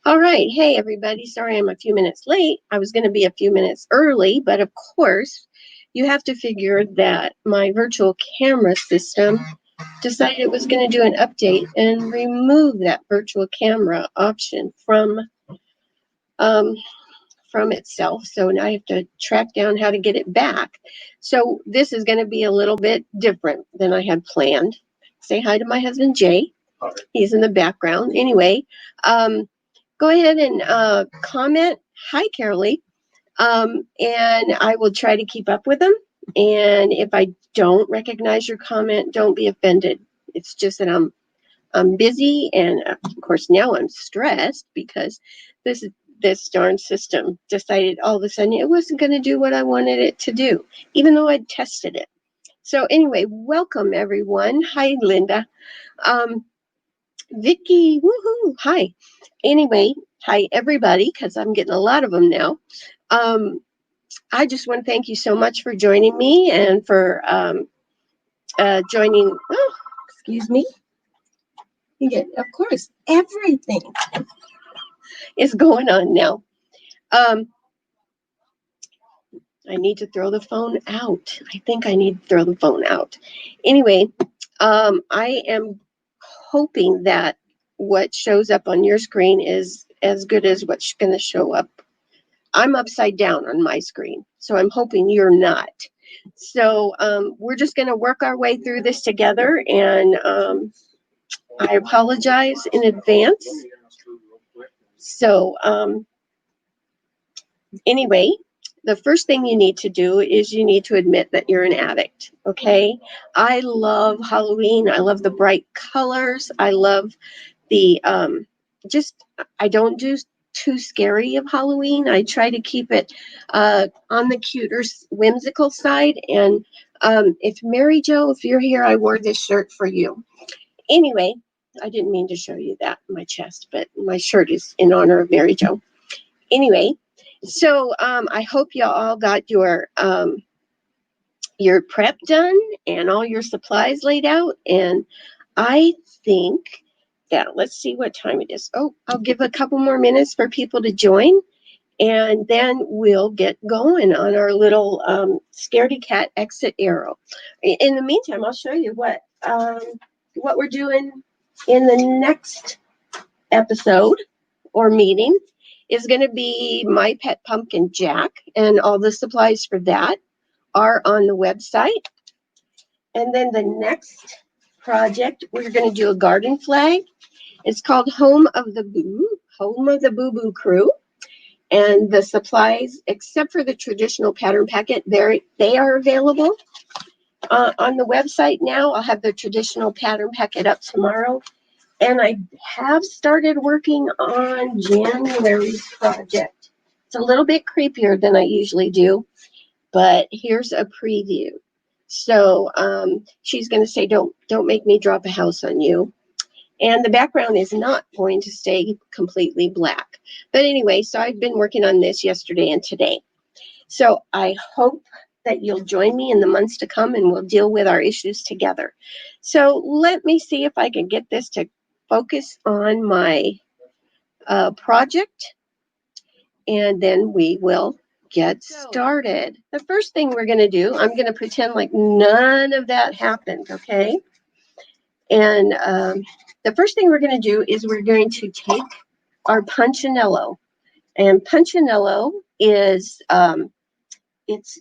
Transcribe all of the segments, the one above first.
All right. Hey, everybody. Sorry I'm a few minutes late. I was going to be a few minutes early, but of course, you have to figure that my virtual camera system decided it was going to do an update and remove that virtual camera option um, from itself. So now I have to track down how to get it back. So this is going to be a little bit different than I had planned. Say hi to my husband, Jay. He's in the background. Anyway, go ahead and comment. Hi, Carolee. And I will try to keep up with them. And if I don't recognize your comment, don't be offended. It's just that I'm busy, and of course now I'm stressed because this darn system decided all of a sudden it wasn't going to do what I wanted it to do, even though I'd tested it. So anyway, welcome everyone. Hi, Linda. Vicky, woohoo! Hi. Anyway, hi everybody, because I'm getting a lot of them now. I just want to thank you so much for joining me and for joining. Oh, excuse me. Yeah, of course, everything is going on now. Um, I need to throw the phone out. I think I need to throw the phone out. Anyway, I am hoping that what shows up on your screen is as good as what's going to show up. I'm upside down on my screen, so I'm hoping you're not. So we're just going to work our way through this together, and I apologize in advance. So anyway, the first thing you need to do is you need to admit that you're an addict, okay? I love Halloween. I love the bright colors. I love the I don't do too scary of Halloween. I try to keep it on the cuter, whimsical side. And if Mary Jo, if you're here, I wore this shirt for you. Anyway, I didn't mean to show you that, my chest, but my shirt is in honor of Mary Jo. Anyway, so I hope you all got your prep done and all your supplies laid out. And I think that, let's see what time it is. Oh, I'll give a couple more minutes for people to join, and then we'll get going on our little Scaredy Cat exit arrow. In the meantime, I'll show you what we're doing in the next episode or meeting. Is going to be My Pet Pumpkin Jack, and all the supplies for that are on the website. And then the next project, we're going to do a garden flag. It's called Home of the Boo Boo Crew. And the supplies, except for the traditional pattern packet, they are available on the website now. I'll have the traditional pattern packet up tomorrow. And I have started working on January's project. It's a little bit creepier than I usually do, but here's a preview. So she's going to say, don't make me drop a house on you. And the background is not going to stay completely black. But anyway, so I've been working on this yesterday and today. So I hope that you'll join me in the months to come, and we'll deal with our issues together. So let me see if I can get this to focus on my project, and then we will get started. The first thing we're going to do, I'm going to pretend like none of that happened, okay? And the first thing we're going to do is we're going to take our Ponchanello. And Ponchanello is it's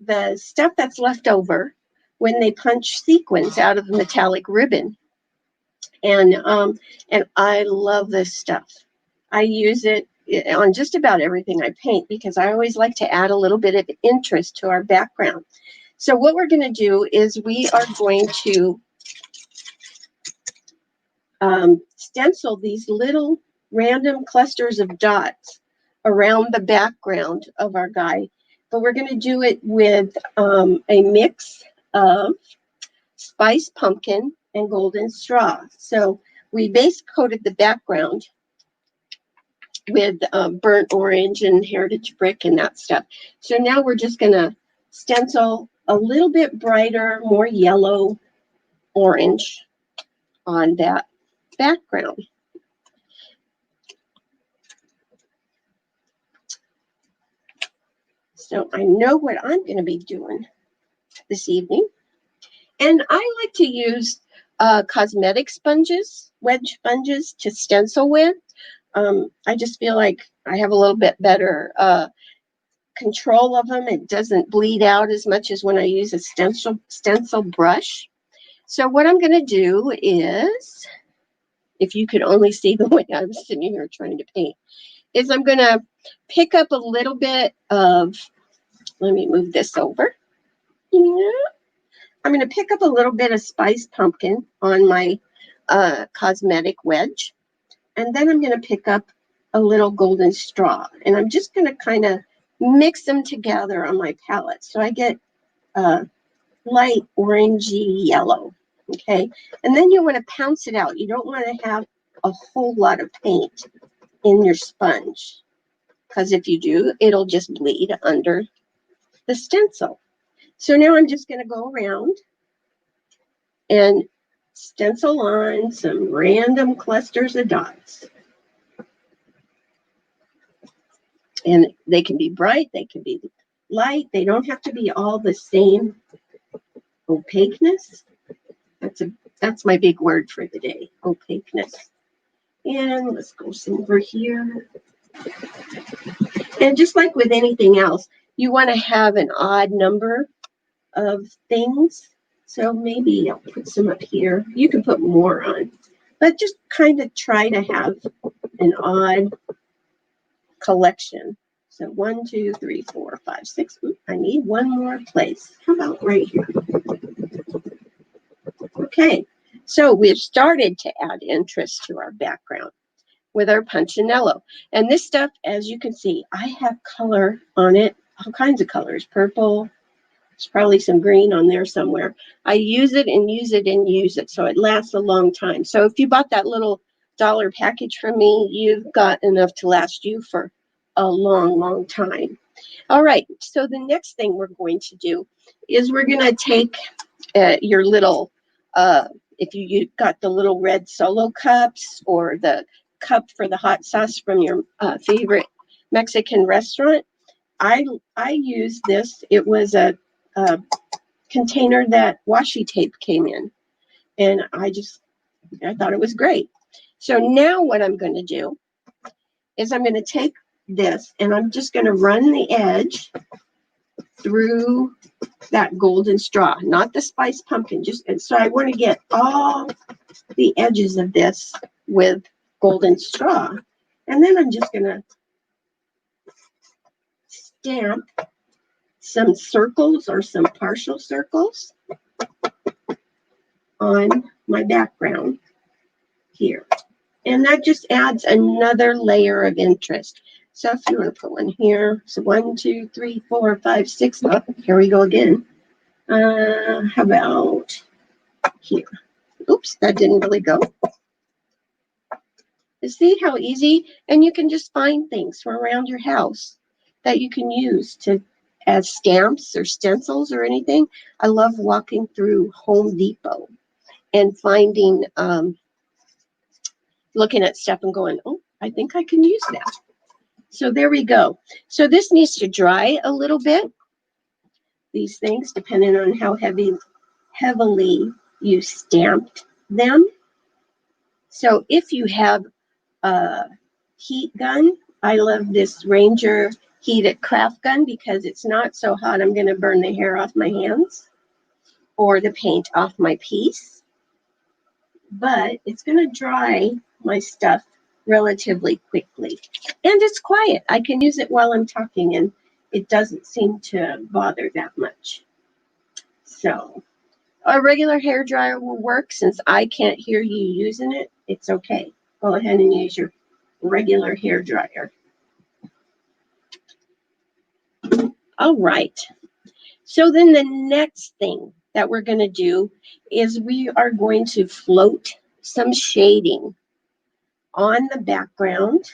the stuff that's left over when they punch sequins out of the metallic ribbon. And I love this stuff. I use it on just about everything I paint because I always like to add a little bit of interest to our background. So what we're going to do is we are going to stencil these little random clusters of dots around the background of our guy. But we're going to do it with a mix of spiced pumpkin and golden straw. So we base coated the background with burnt orange and heritage brick and that stuff. So now we're just going to stencil a little bit brighter, more yellow orange on that background. So I know what I'm going to be doing this evening. And I like to use cosmetic sponges, wedge sponges to stencil with. I just feel like I have a little bit better control of them. It doesn't bleed out as much as when I use a stencil brush. So what I'm going to do is, if you could only see the way I'm sitting here trying to paint, is I'm going to pick up a little bit of, let me move this over. Yeah. I'm going to pick up a little bit of spiced pumpkin on my cosmetic wedge. And then I'm going to pick up a little golden straw. And I'm just going to kind of mix them together on my palette. So I get light orangey yellow. Okay. And then you want to pounce it out. You don't want to have a whole lot of paint in your sponge. Because if you do, it'll just bleed under the stencil. So now I'm just going to go around and stencil on some random clusters of dots. And they can be bright, they can be light, they don't have to be all the same opaqueness. That's my big word for the day, opaqueness. And let's go over here. And just like with anything else, you want to have an odd number of things. So maybe I'll put some up here. You can put more on, but just kind of try to have an odd collection. So 1, 2, 3, 4, 5, 6. Ooh, I need one more place. How about right here? Okay, so we've started to add interest to our background with our Punchanello. And this stuff, as you can see, I have color on it, all kinds of colors, purple. There's probably some green on there somewhere. I use it and use it and use it, so it lasts a long time. So if you bought that little $1 package from me, you've got enough to last you for a long, long time. All right, so the next thing we're going to do is we're going to take your little, if you got the little red Solo cups or the cup for the hot sauce from your favorite Mexican restaurant, I used this. It was a container that washi tape came in, and I thought it was great. So now what I'm going to do is I'm going to take this and I'm just going to run the edge through that golden straw, not the spiced pumpkin. So I want to get all the edges of this with golden straw, and then I'm just going to stamp some circles or some partial circles on my background here. And that just adds another layer of interest. So if you want to put one here, so 1, 2, 3, 4, 5, 6. Oh, here we go again. How about here? Oops, that didn't really go. You see how easy? And you can just find things from around your house that you can use to as stamps or stencils or anything. I love walking through Home Depot and finding, looking at stuff and going, oh, I think I can use that. So there we go. So this needs to dry a little bit. These things, depending on how heavily you stamped them. So if you have a heat gun, I love this Ranger heated craft gun because it's not so hot I'm going to burn the hair off my hands or the paint off my piece. But it's going to dry my stuff relatively quickly. And it's quiet. I can use it while I'm talking and it doesn't seem to bother that much. So a regular hair dryer will work. Since I can't hear you using it, it's okay. Go ahead and use your regular hair dryer. All right. So then the next thing that we're going to do is we are going to float some shading on the background.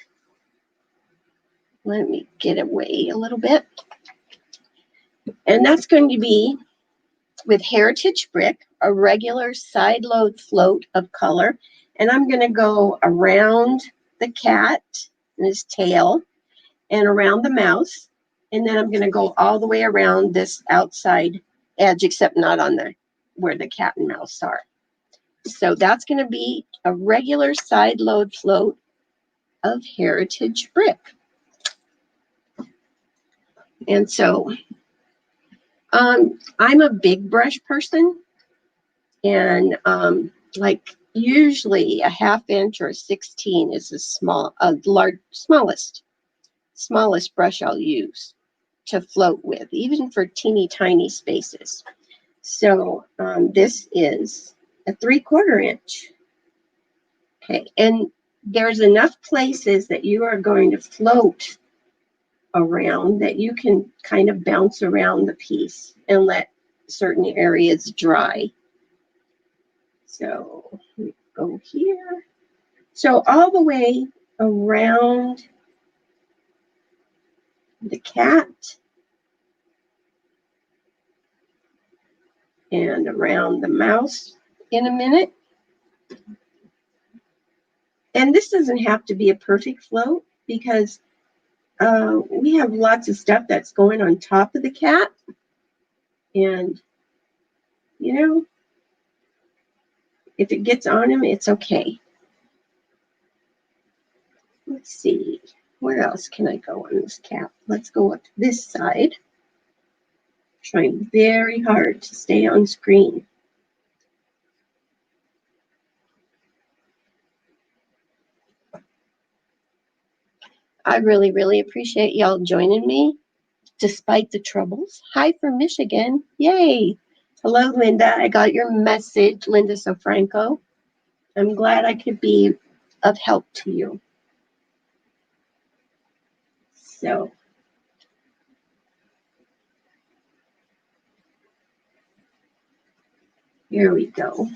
Let me get away a little bit. And that's going to be with Heritage Brick, a regular side load float of color. And I'm going to go around the cat and his tail and around the mouse. And then I'm going to go all the way around this outside edge, except not on the where the cat and mouse are. So that's going to be a regular side load float of heritage brick. And so I'm a big brush person, and like usually a 1/2 inch or a 16 is smallest brush I'll use to float with, even for teeny tiny spaces. So this is a 3/4 inch. Okay, and there's enough places that you are going to float around that you can kind of bounce around the piece and let certain areas dry. So we go here. So all the way around the cat and around the mouse in a minute. And this doesn't have to be a perfect float because we have lots of stuff that's going on top of the cat. And, you know, if it gets on him, it's okay. Let's see, where else can I go on this cat? Let's go up to this side. Trying very hard to stay on screen. I really, really appreciate y'all joining me despite the troubles. Hi from Michigan. Yay. Hello, Linda. I got your message, Linda Sofranco. I'm glad I could be of help to you. So, here we go.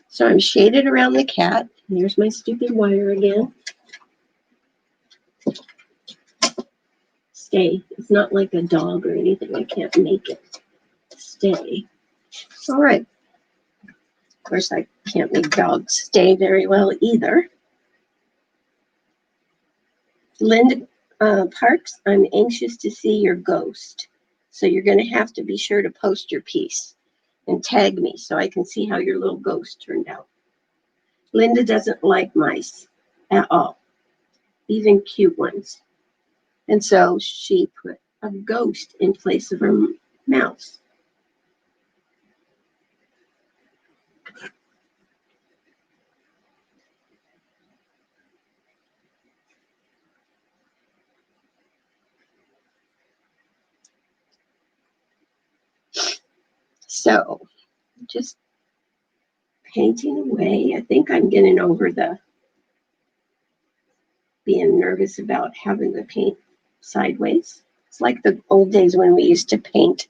So I'm shaded around the cat. Here's my stupid wire again. Stay. It's not like a dog or anything. I can't make it stay. All right. Of course, I can't make dogs stay very well either. Linda Parks, I'm anxious to see your ghost. So you're going to have to be sure to post your piece and tag me so I can see how your little ghost turned out. Linda doesn't like mice at all, even cute ones. And so she put a ghost in place of her mouse. So just painting away. I think I'm getting over the being nervous about having the paint sideways. It's like the old days when we used to paint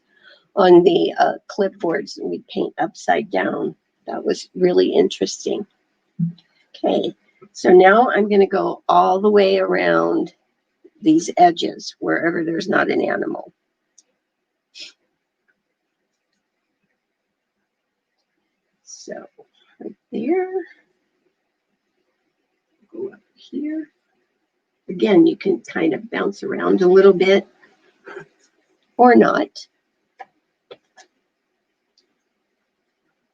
on the clipboards and we'd paint upside down. That was really interesting. Okay, so now I'm going to go all the way around these edges wherever there's not an animal. So right there, go up here. Again, you can kind of bounce around a little bit or not.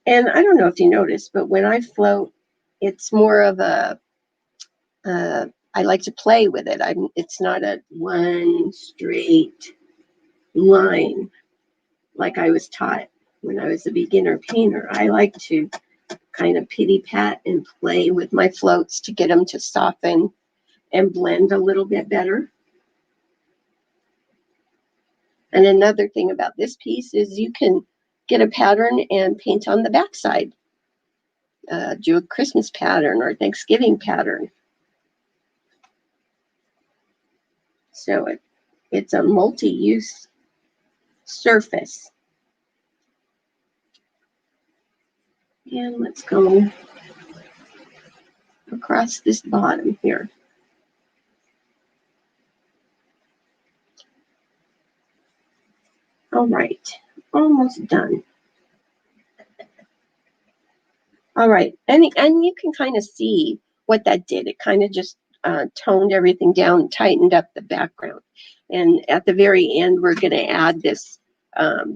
And I don't know if you noticed, but when I float, it's more of a, I like to play with it. It's not a one straight line like I was taught when I was a beginner painter. I like to kind of pity pat and play with my floats to get them to soften and blend a little bit better. And another thing about this piece is you can get a pattern and paint on the backside. Do a Christmas pattern or Thanksgiving pattern. So it's a multi-use surface. And let's go across this bottom here. All right, almost done. All right, and you can kind of see what that did. It kind of just toned everything down, tightened up the background. And at the very end, we're going to add this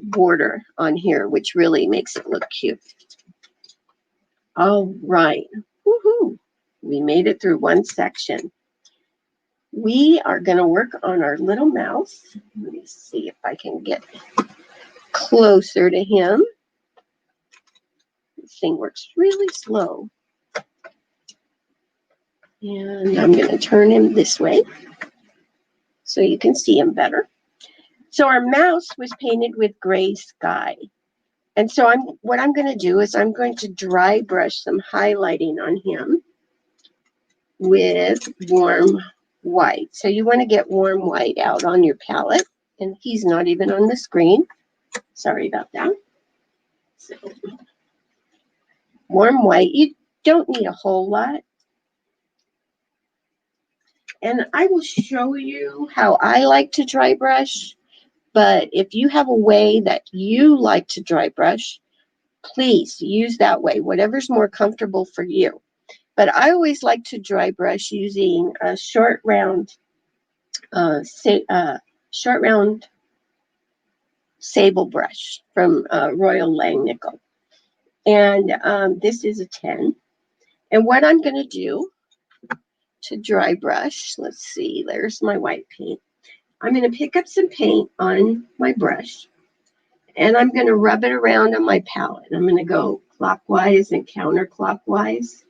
border on here, which really makes it look cute. All right. Woohoo! We made it through one section. We are going to work on our little mouse. Let me see if I can get closer to him. This thing works really slow. And I'm going to turn him this way so you can see him better. So our mouse was painted with gray sky. And so what I'm going to do is I'm going to dry brush some highlighting on him with warm white. So you want to get warm white out on your palette. And he's not even on the screen. Sorry about that. So, warm white. You don't need a whole lot. And I will show you how I like to dry brush. But if you have a way that you like to dry brush, please use that way, whatever's more comfortable for you. But I always like to dry brush using a short round sable brush from Royal Langnickel. And this is a 10. And what I'm going to do to dry brush, let's see, there's my white paint. I'm going to pick up some paint on my brush, and I'm going to rub it around on my palette. I'm going to go clockwise and counterclockwise,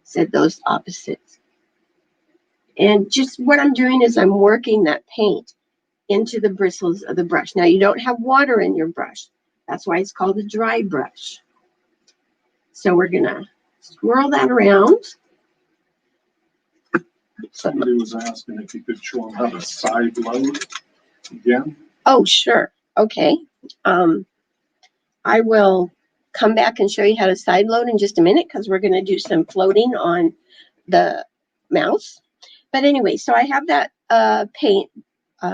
said those opposites. And just what I'm doing is I'm working that paint into the bristles of the brush. Now, you don't have water in your brush. That's why it's called a dry brush. So we're going to swirl that around. Somebody was asking if you could show them how to side load again. Oh, sure. Okay. I will come back and show you how to side load in just a minute because we're going to do some floating on the mouse. But anyway, so I have that paint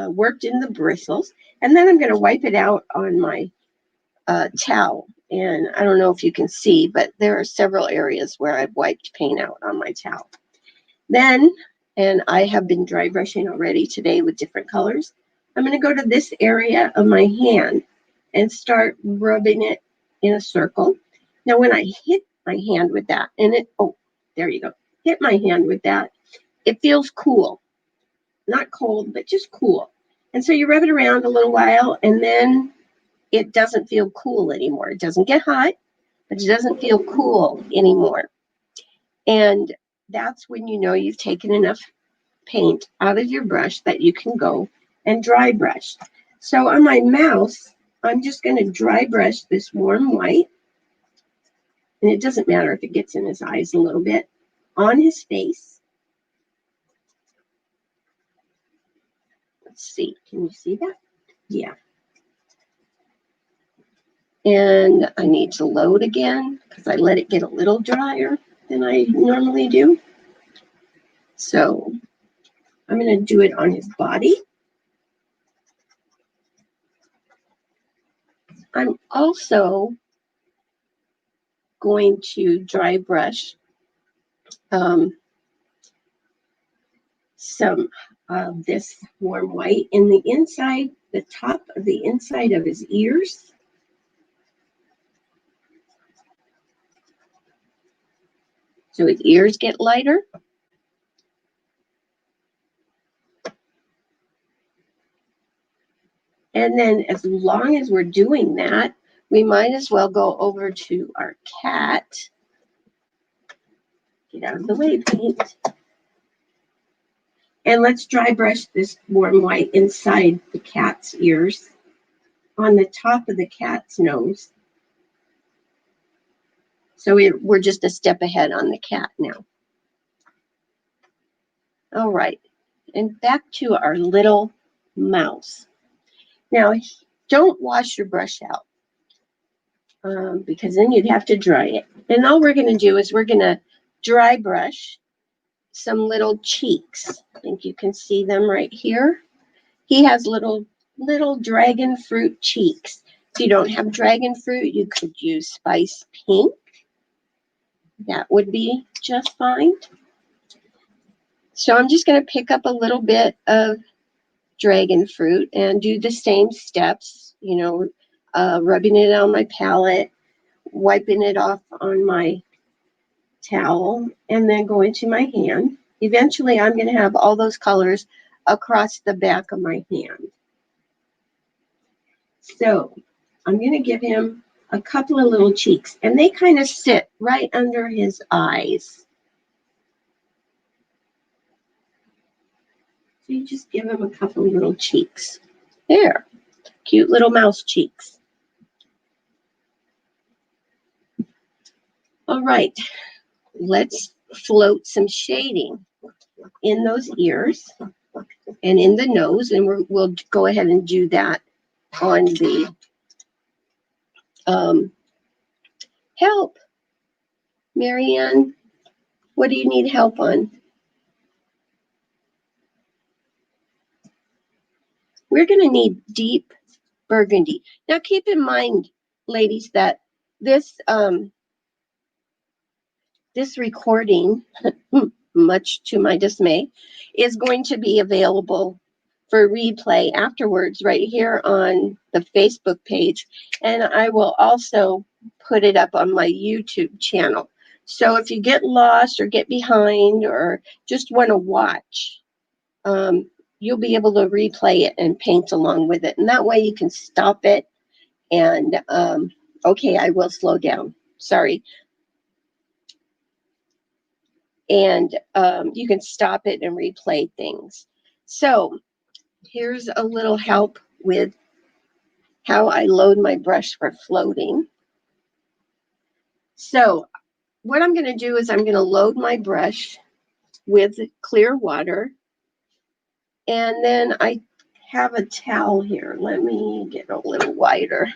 worked in the bristles, and then I'm going to wipe it out on my towel. And I don't know if you can see, but there are several areas where I've wiped paint out on my towel. Then, and I have been dry brushing already today with different colors, I'm going to go to this area of my hand and start rubbing it in a circle. Now, when I hit my hand with that, and there you go, hit my hand with that, it feels cool. Not cold, but just cool. And so you rub it around a little while, and then it doesn't feel cool anymore. It doesn't get hot, but it doesn't feel cool anymore. And that's when you know you've taken enough paint out of your brush that you can go and dry brush. So on my mouse, I'm just going to dry brush this warm white. And it doesn't matter if it gets in his eyes a little bit. On his face. Let's see. Can you see that? Yeah. And I need to load again because I let it get a little drier than I normally do. So I'm going to do it on his body. I'm also going to dry brush some of this warm white in the inside, the top of the inside of his ears. So his ears get lighter. And then as long as we're doing that, we might as well go over to our cat. Get out of the way, paint. And let's dry brush this warm white inside the cat's ears, on the top of the cat's nose. So we're just a step ahead on the cat now. All right, and back to our little mouse. Now, don't wash your brush out because then you'd have to dry it. And all we're going to do is we're going to dry brush some little cheeks. I think you can see them right here. He has little dragon fruit cheeks. If you don't have dragon fruit, you could use spice pink. That would be just fine. So I'm just going to pick up a little bit of dragon fruit and do the same steps, you know, rubbing it on my palette, wiping it off on my towel, and then going to my hand. Eventually, I'm going to have all those colors across the back of my hand. So I'm going to give him a couple of little cheeks, and they kind of sit right under his eyes. So you just give him a couple of little cheeks. There, cute little mouse cheeks. All right, let's float some shading in those ears and in the nose, and we'll go ahead and do that on the help. Marianne, what do you need help on? We're going to need deep burgundy. Now keep in mind, ladies, that this this recording, much to my dismay, is going to be available for replay afterwards right here on the Facebook page, and I will also put it up on my YouTube channel. So if you get lost or get behind or just want to watch, you'll be able to replay it and paint along with it, and that way you can stop it and okay, I will slow down, sorry. And you can stop it and replay things. So here's a little help with how I load my brush for floating. So what I'm going to do is I'm going to load my brush with clear water, and then I have a towel here. Let me get a little wider.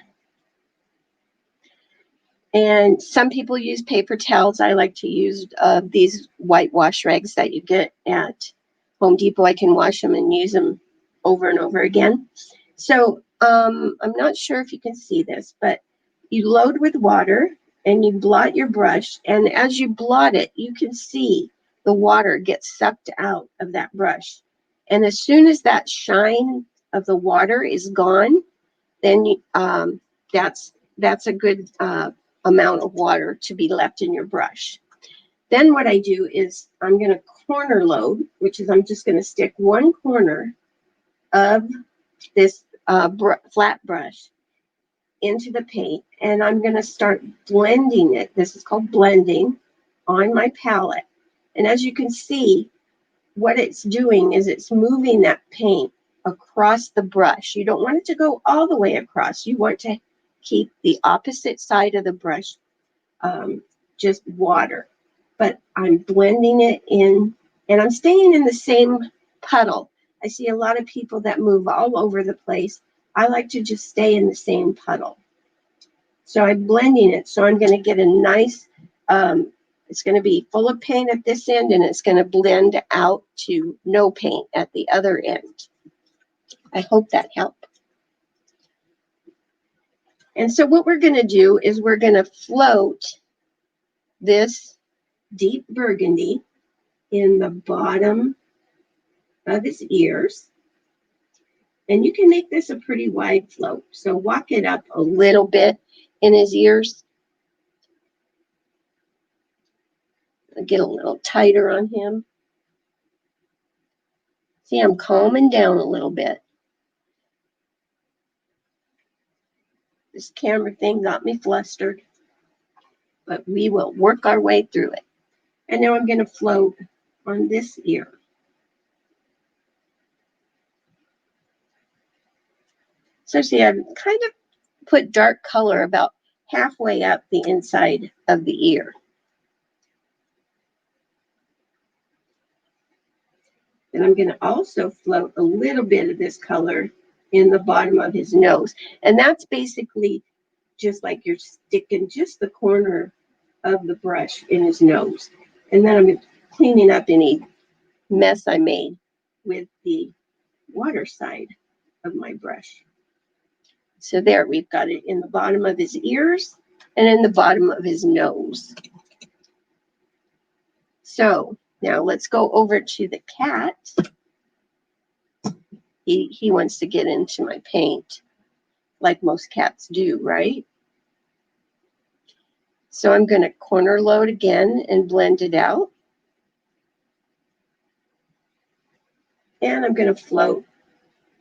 And some people use paper towels. I like to use these whitewash rags that you get at Home Depot. I can wash them and use them over and over again. So I'm not sure if you can see this, but you load with water and you blot your brush. And as you blot it, you can see the water gets sucked out of that brush. And as soon as that shine of the water is gone, then that's a good amount of water to be left in your brush. Then what I do is I'm going to corner load, which is I'm just going to stick one corner of this flat brush into the paint, and I'm going to start blending it. This is called blending on my palette. And as you can see, what it's doing is it's moving that paint across the brush. You don't want it to go all the way across. You want to keep the opposite side of the brush just water. But I'm blending it in, and I'm staying in the same puddle. I see a lot of people that move all over the place. I like to just stay in the same puddle. So I'm blending it. So I'm going to get a nice, it's going to be full of paint at this end, and it's going to blend out to no paint at the other end. I hope that helped. And so what we're going to do is we're going to float this deep burgundy in the bottom of his ears. And you can make this a pretty wide float. So walk it up a little bit in his ears. Get a little tighter on him. See, I'm calming down a little bit. This camera thing got me flustered, but we will work our way through it. And now I'm going to float on this ear. So see, I've kind of put dark color about halfway up the inside of the ear. And I'm going to also float a little bit of this color in the bottom of his nose. And that's basically just like you're sticking just the corner of the brush in his nose. And then I'm cleaning up any mess I made with the water side of my brush. So there, we've got it in the bottom of his ears and in the bottom of his nose. So now let's go over to the cat. He wants to get into my paint like most cats do, right? So I'm going to corner load again and blend it out. And I'm going to float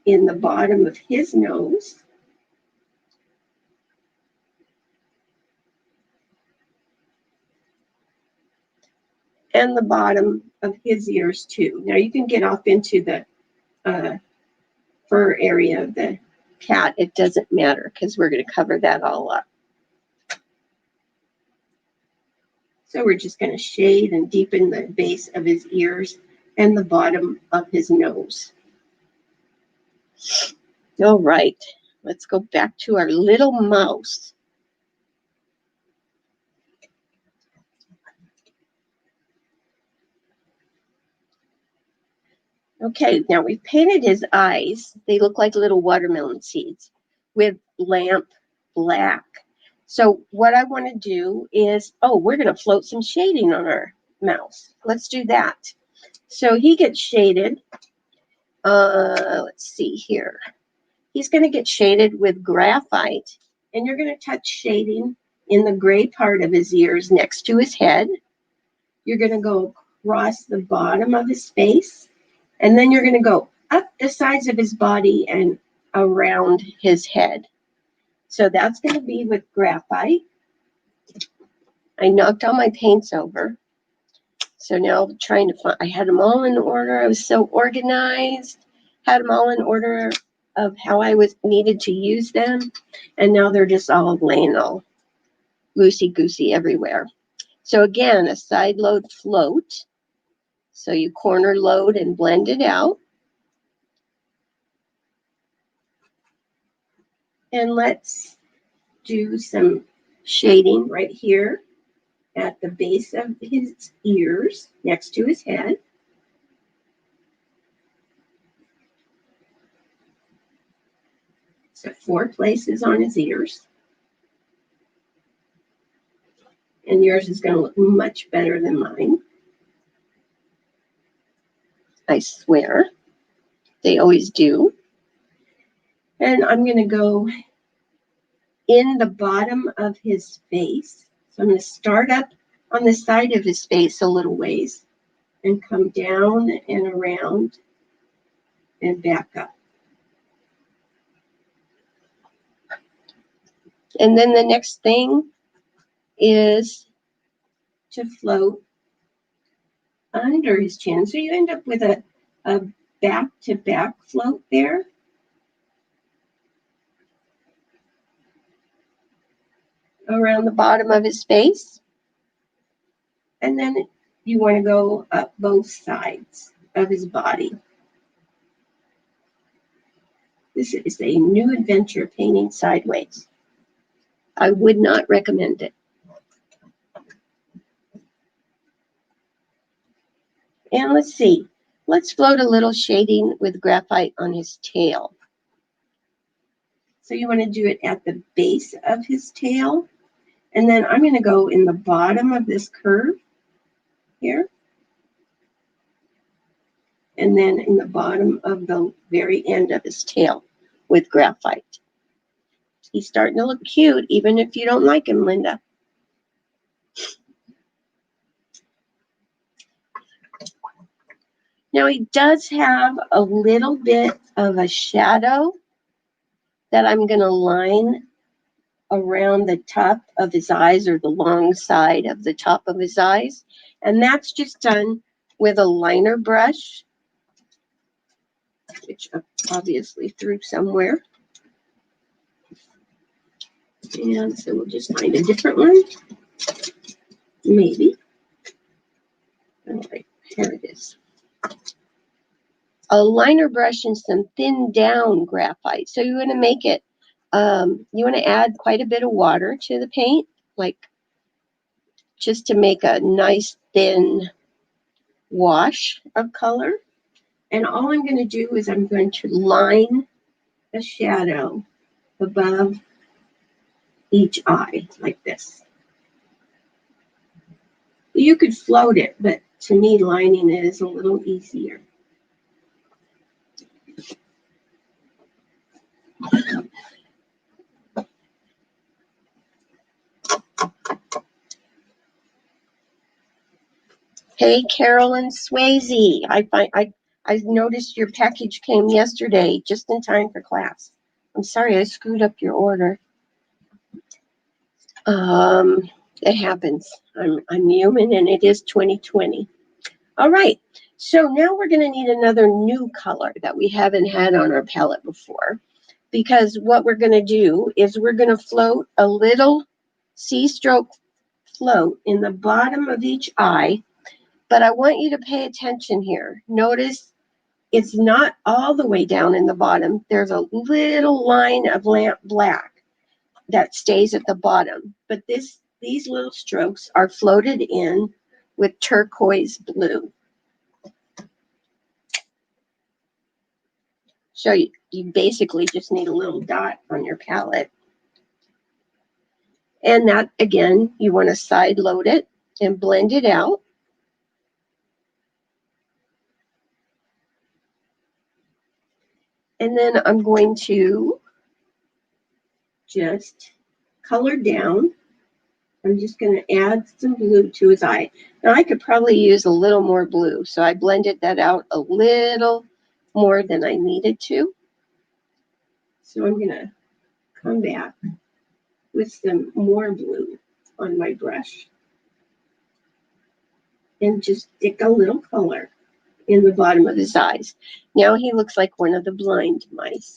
in the bottom of his nose. And the bottom of his ears too. Now you can get off into the fur area of the cat. It doesn't matter because we're going to cover that all up. So we're just going to shade and deepen the base of his ears and the bottom of his nose. All right, let's go back to our little mouse. Okay, now we've painted his eyes. They look like little watermelon seeds with lamp black. So what I want to do is, we're going to float some shading on our mouse. Let's do that. So he gets shaded. Let's see here. He's going to get shaded with graphite, and you're going to touch shading in the gray part of his ears next to his head. You're going to go across the bottom of his face, and then you're going to go up the sides of his body and around his head. So that's going to be with graphite. I knocked all my paints over. So now I'm trying to find, I had them all in order. I was so organized, had them all in order of how I needed to use them. And now they're just all laying all loosey-goosey everywhere. So again, a side load float. So you corner load and blend it out. And let's do some shading right here at the base of his ears next to his head. So 4 places on his ears. And yours is going to look much better than mine. I swear. They always do. And I'm going to go in the bottom of his face. So I'm going to start up on the side of his face a little ways and come down and around and back up. And then the next thing is to float under his chin. So you end up with a back-to-back float there. Around the bottom of his face. And then you want to go up both sides of his body. This is a new adventure painting sideways. I would not recommend it. And let's see. Let's float a little shading with graphite on his tail. So you want to do it at the base of his tail. And then I'm going to go in the bottom of this curve here. And then in the bottom of the very end of his tail with graphite. He's starting to look cute, even if you don't like him, Linda. Now he does have a little bit of a shadow that I'm going to line around the top of his eyes, or the long side of the top of his eyes. And that's just done with a liner brush, which I obviously threw somewhere. And so we'll just find a different one. Maybe. All right, here it is. A liner brush and some thinned down graphite. So you want to make it, you want to add quite a bit of water to the paint, like just to make a nice thin wash of color. And all I'm going to do is I'm going to line a shadow above each eye like this. You could float it, but to me lining it is a little easier. Hey, Carolyn Swayze. I noticed your package came yesterday, just in time for class. I'm sorry I screwed up your order. It happens. I'm human, and it is 2020. All right. So now we're going to need another new color that we haven't had on our palette before, because what we're going to do is we're going to float a little C-stroke float in the bottom of each eye. But I want you to pay attention here. Notice it's not all the way down in the bottom. There's a little line of lamp black that stays at the bottom. But these little strokes are floated in with turquoise blue. So you basically just need a little dot on your palette. And that, again, you want to side load it and blend it out. And then I'm going to just color down. I'm just going to add some blue to his eye. Now I could probably use a little more blue, so I blended that out a little more than I needed to. So I'm going to come back with some more blue on my brush and just stick a little color in the bottom of his eyes. Now he looks like one of the blind mice.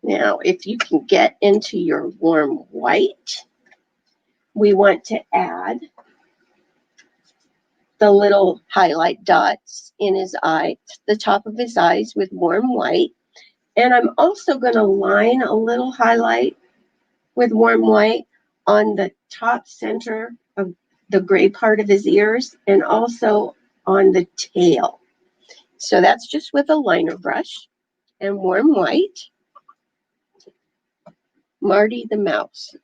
Now, if you can get into your warm white, we want to add the little highlight dots in his eye, the top of his eyes with warm white. And I'm also going to line a little highlight with warm white on the top center of the gray part of his ears and also on the tail. So that's just with a liner brush and warm white. Marty the Mouse.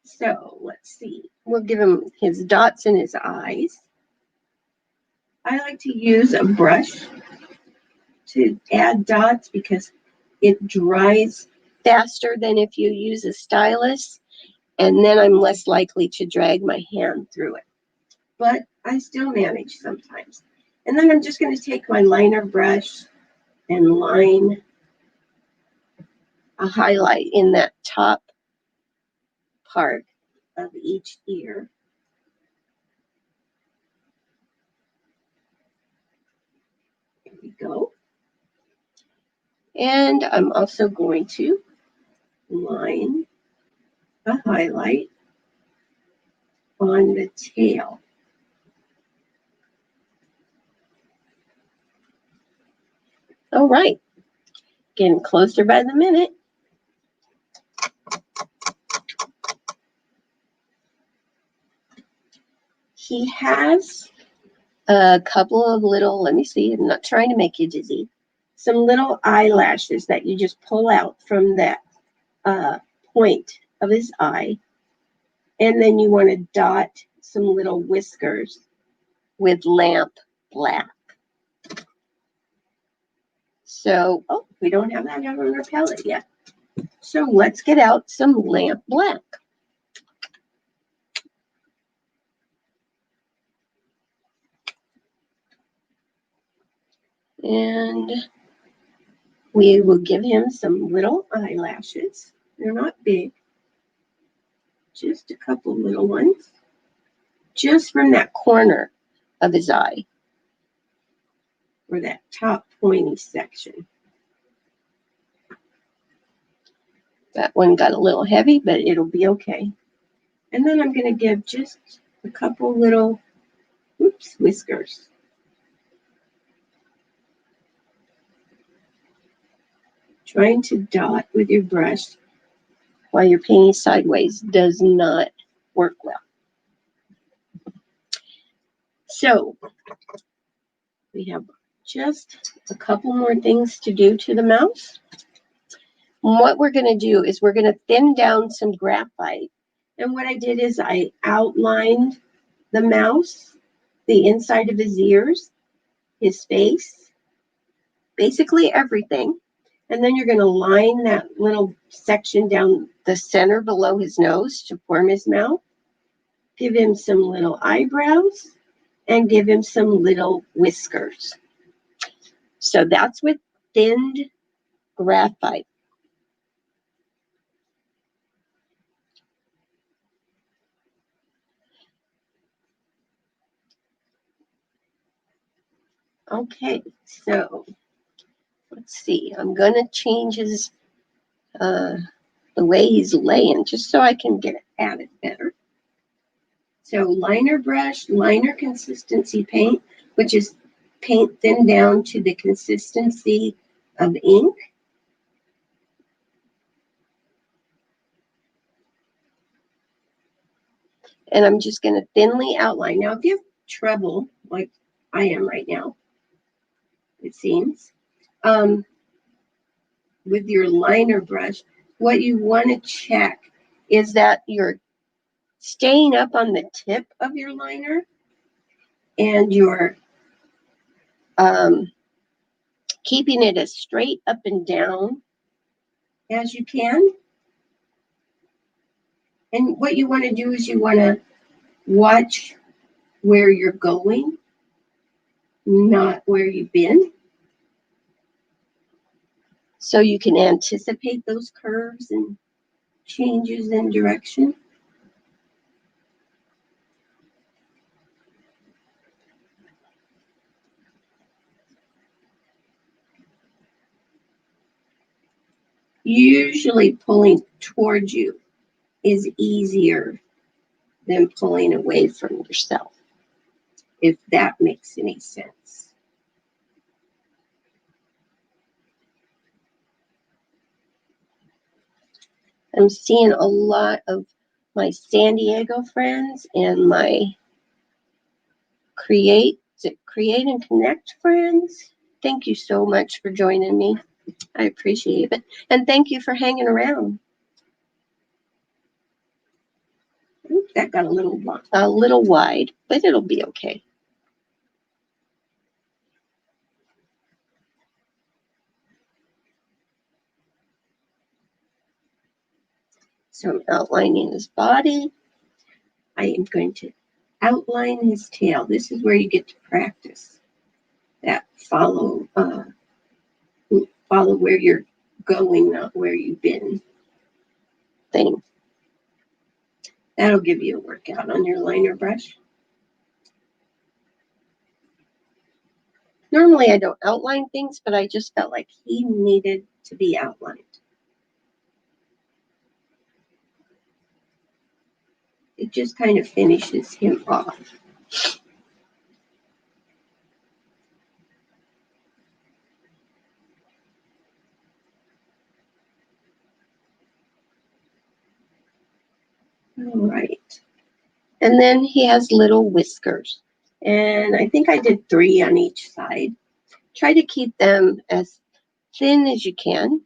So let's see. We'll give him his dots in his eyes. I like to use a brush to add dots because it dries faster than if you use a stylus, and then I'm less likely to drag my hand through it. But I still manage sometimes. And then I'm just going to take my liner brush and line a highlight in that top part of each ear. There we go. And I'm also going to line a highlight on the tail. All right, getting closer by the minute. He has a couple of little, let me see, I'm not trying to make you dizzy, some little eyelashes that you just pull out from that point of his eye. And then you want to dot some little whiskers with lamp black. So, oh, we don't have that on our palette yet. So let's get out some lamp black. And we will give him some little eyelashes. They're not big, just a couple little ones, just from that corner of his eye, or that top pointy section. That one got a little heavy, but it'll be okay. And then I'm going to give just a couple little, whiskers. Trying to dot with your brush while you're painting sideways does not work well. So we have just a couple more things to do to the mouse. And what we're going to do is we're going to thin down some graphite. And what I did is I outlined the mouse, the inside of his ears, his face, basically everything. And then you're going to line that little section down the center below his nose to form his mouth. Give him some little eyebrows and give him some little whiskers. So that's with thinned graphite. Okay, so let's see. I'm going to change his the way he's laying just so I can get at it better. So liner brush, liner consistency paint, which is paint thinned down to the consistency of ink. And I'm just going to thinly outline. Now, if you have trouble, like I am right now, it seems, with your liner brush, what you want to check is that you're staying up on the tip of your liner and you're keeping it as straight up and down as you can. And what you want to do is you want to watch where you're going, not where you've been. So you can anticipate those curves and changes in direction. Usually pulling towards you is easier than pulling away from yourself, if that makes any sense. I'm seeing a lot of my San Diego friends and my Create and Connect friends. Thank you so much for joining me. I appreciate it. And thank you for hanging around. Oops, that got a little wide, but it'll be okay. So I'm outlining his body. I am going to outline his tail. This is where you get to practice that follow where you're going, not where you've been thing. That'll give you a workout on your liner brush. Normally I don't outline things, but I just felt like he needed to be outlined. It just kind of finishes him off. All right. And then he has little whiskers. And I think I did 3 on each side. Try to keep them as thin as you can.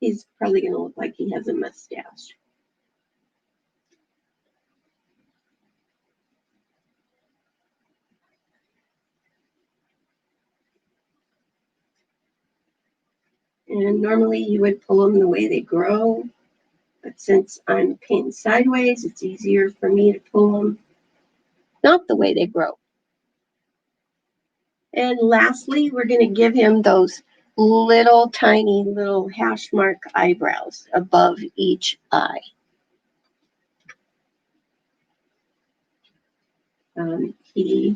He's probably going to look like he has a mustache. And normally you would pull them the way they grow. But since I'm painting sideways, it's easier for me to pull them not the way they grow. And lastly, we're going to give him those little tiny little hash mark eyebrows above each eye. He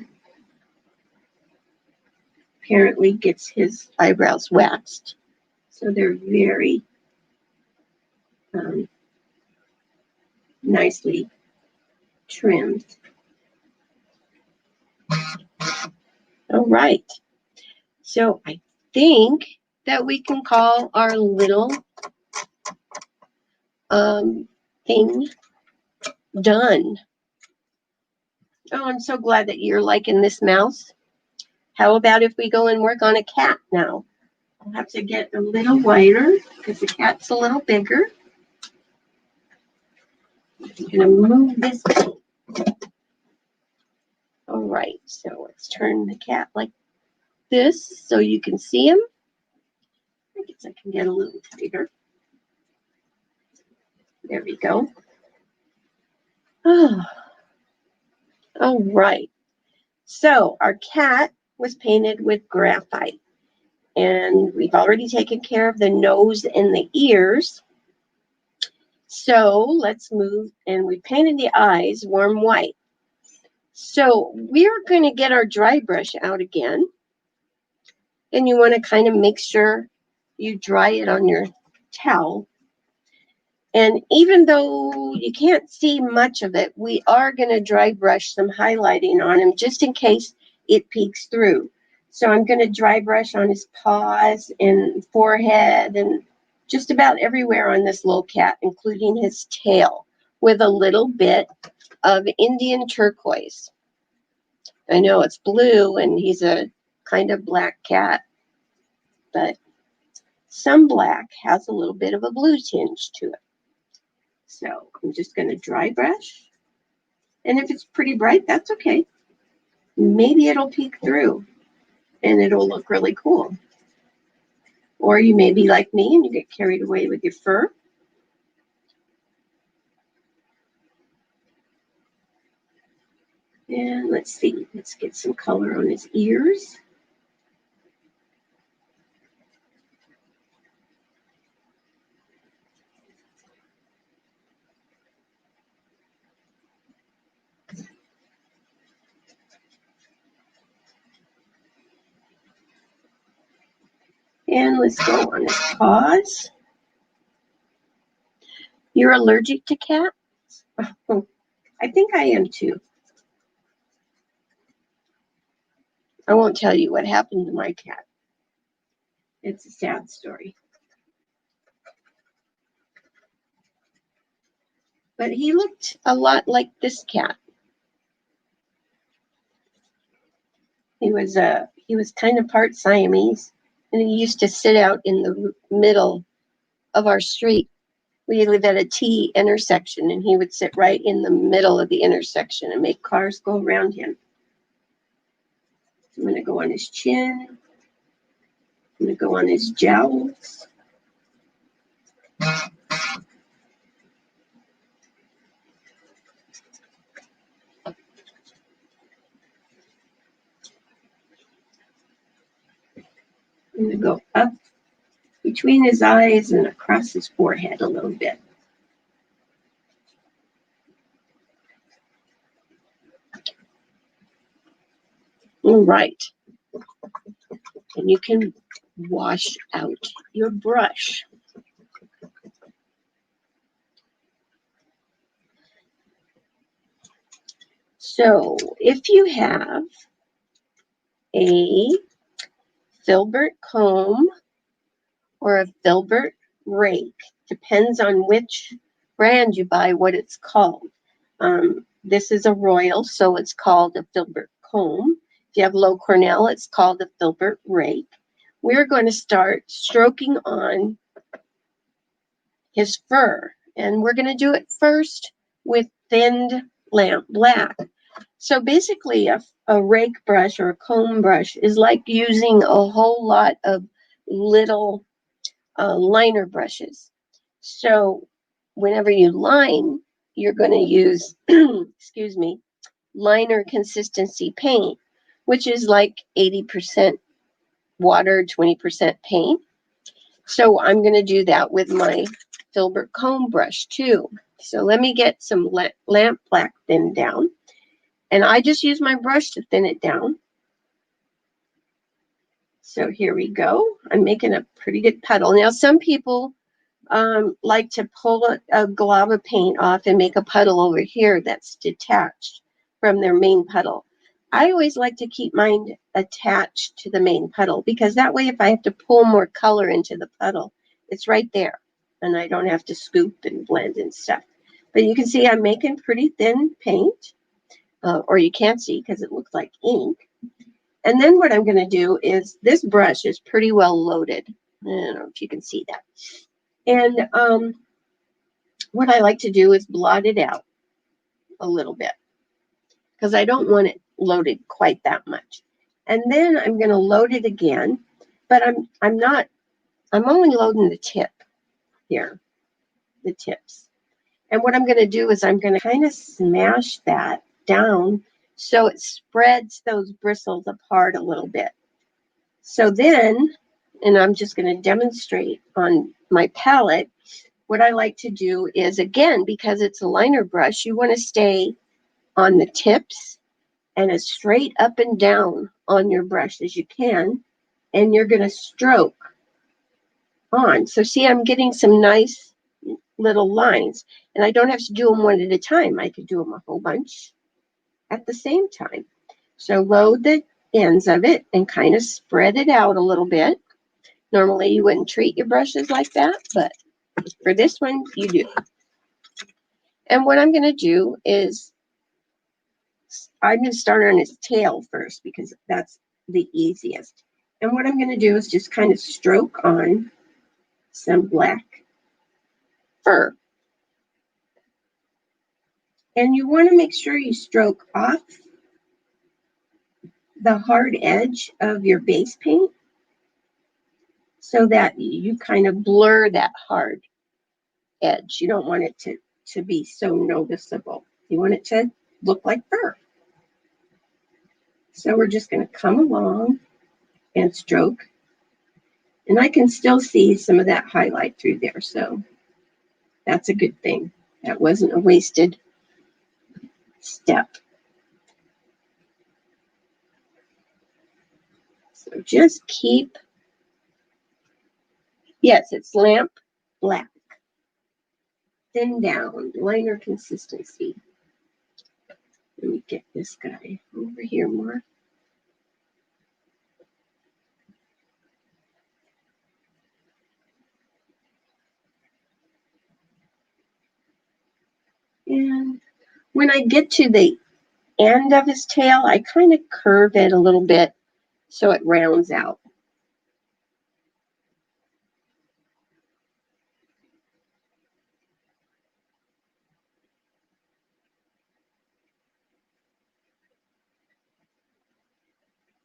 apparently gets his eyebrows waxed, so they're very nicely trimmed. All right, so I think that we can call our little thing done. Oh, I'm so glad that you're liking this mouse. How about if we go and work on a cat now? I'll have to get a little wider because the cat's a little bigger. I'm going to move this paint. All right, so let's turn the cat like this so you can see him. I guess I can get a little tighter. There we go. Oh. All right. So our cat was painted with graphite. And we've already taken care of the nose and the ears. So let's move, and we painted the eyes warm white. So we're going to get our dry brush out again. And you want to kind of make sure you dry it on your towel. And even though you can't see much of it, we are going to dry brush some highlighting on him just in case it peeks through. So I'm going to dry brush on his paws and forehead and just about everywhere on this little cat, including his tail, with a little bit of Indian turquoise. I know it's blue and he's a kind of black cat, but some black has a little bit of a blue tinge to it. So I'm just going to dry brush. And if it's pretty bright, that's okay. Maybe it'll peek through and it'll look really cool. Or you may be like me and you get carried away with your fur. And let's see, let's get some color on his ears. And let's go on his paws. You're allergic to cats? I think I am too. I won't tell you what happened to my cat. It's a sad story. But he looked a lot like this cat. He was kind of part Siamese, and he used to sit out in the middle of our street. We live at a T intersection, and he would sit right in the middle of the intersection and make cars go around him. I'm going to go on his chin. I'm going to go on his jowls. I'm going to go up between his eyes and across his forehead a little bit. All right. And you can wash out your brush. So if you have a filbert comb or a filbert rake, depends on which brand you buy, what it's called. This is a Royal, so it's called a filbert comb. If you have low Cornell, it's called a filbert rake. We're going to start stroking on his fur, and we're going to do it first with thinned lamp black. So basically a rake brush or a comb brush is like using a whole lot of little liner brushes. So whenever you line, you're going to use, excuse me, liner consistency paint, which is like 80% water, 20% paint. So I'm going to do that with my filbert comb brush too. So let me get some lamp black thinned down. And I just use my brush to thin it down. So here we go. I'm making a pretty good puddle. Now, some people like to pull a glob of paint off and make a puddle over here that's detached from their main puddle. I always like to keep mine attached to the main puddle because that way if I have to pull more color into the puddle, it's right there and I don't have to scoop and blend and stuff. But you can see I'm making pretty thin paint, or you can't see because it looks like ink. And then what I'm going to do is this brush is pretty well loaded. I don't know if you can see that. And what I like to do is blot it out a little bit because I don't want it loaded quite that much. And then I'm going to load it again, but I'm not I'm only loading the tip here, the tips. And what I'm going to do is I'm going to kind of smash that down so it spreads those bristles apart a little bit. So then, and I'm just going to demonstrate on my palette, what I like to do is, again, because it's a liner brush, you want to stay on the tips and as straight up and down on your brush as you can, and you're going to stroke on. So see, I'm getting some nice little lines, and I don't have to do them one at a time. I could do them a whole bunch at the same time. So load the ends of it and kind of spread it out a little bit. Normally you wouldn't treat your brushes like that, but for this one you do. And what I'm going to do is I'm going to start on his tail first because that's the easiest. And what I'm going to do is just kind of stroke on some black fur. And you want to make sure you stroke off the hard edge of your base paint so that you kind of blur that hard edge. You don't want it to be so noticeable. You want it to look like fur. So we're just going to come along and stroke. And I can still see some of that highlight through there. So that's a good thing. That wasn't a wasted step. So just keep, yes, it's lamp black. Thin down, liner consistency. Let me get this guy over here more. And when I get to the end of his tail, I kind of curve it a little bit so it rounds out.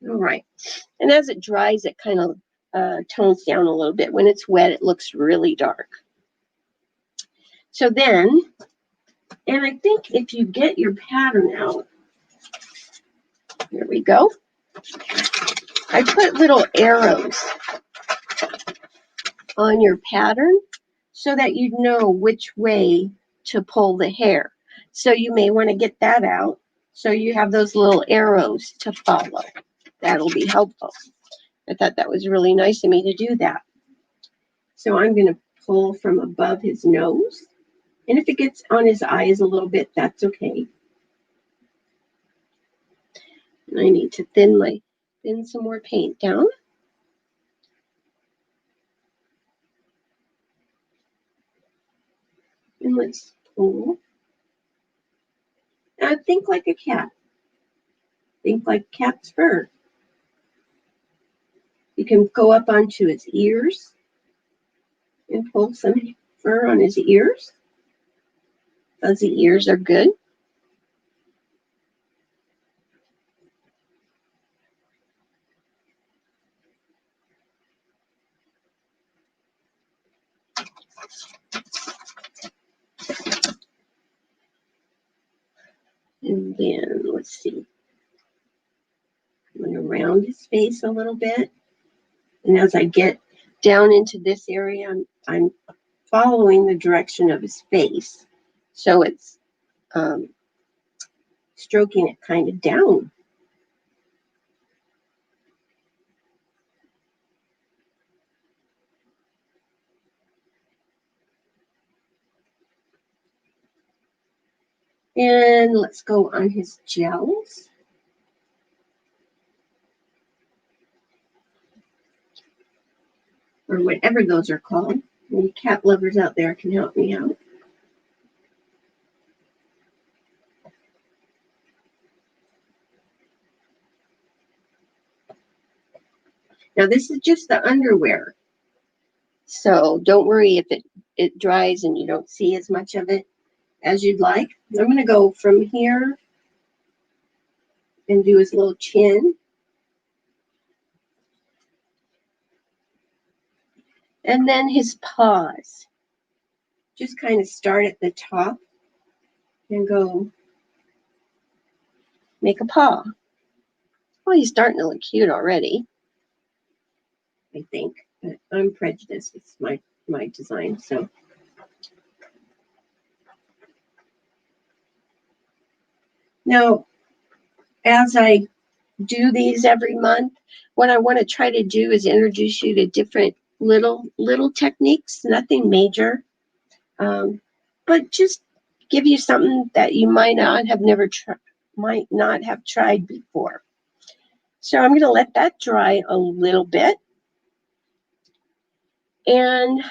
All right. And as it dries, it kind of tones down a little bit. When it's wet, it looks really dark. So then, and I think if you get your pattern out, here we go. I put little arrows on your pattern so that you know which way to pull the hair. So you may want to get that out so you have those little arrows to follow. That'll be helpful. I thought that was really nice of me to do that. So I'm going to pull from above his nose. And if it gets on his eyes a little bit, that's okay. And I need to thin some more paint down. And let's pull. Now think like a cat. Think like cat's fur. You can go up onto his ears and pull some fur on his ears. Fuzzy ears are good. And then let's see. I'm going to round his face a little bit. And as I get down into this area, I'm following the direction of his face. So it's stroking it kind of down. And let's go on his gels. Or whatever those are called. Any cat lovers out there can help me out. Now this is just the underwear. So don't worry if it dries and you don't see as much of it as you'd like. I'm going to go from here and do his little chin. And then his paws. Just kind of start at the top and go make a paw. Well, he's starting to look cute already, I think. But I'm prejudiced. It's my design. So now, as I do these every month, what I want to try to do is introduce you to different little techniques. Nothing major, but just give you something that you might not have tried before. So I'm going to let that dry a little bit. And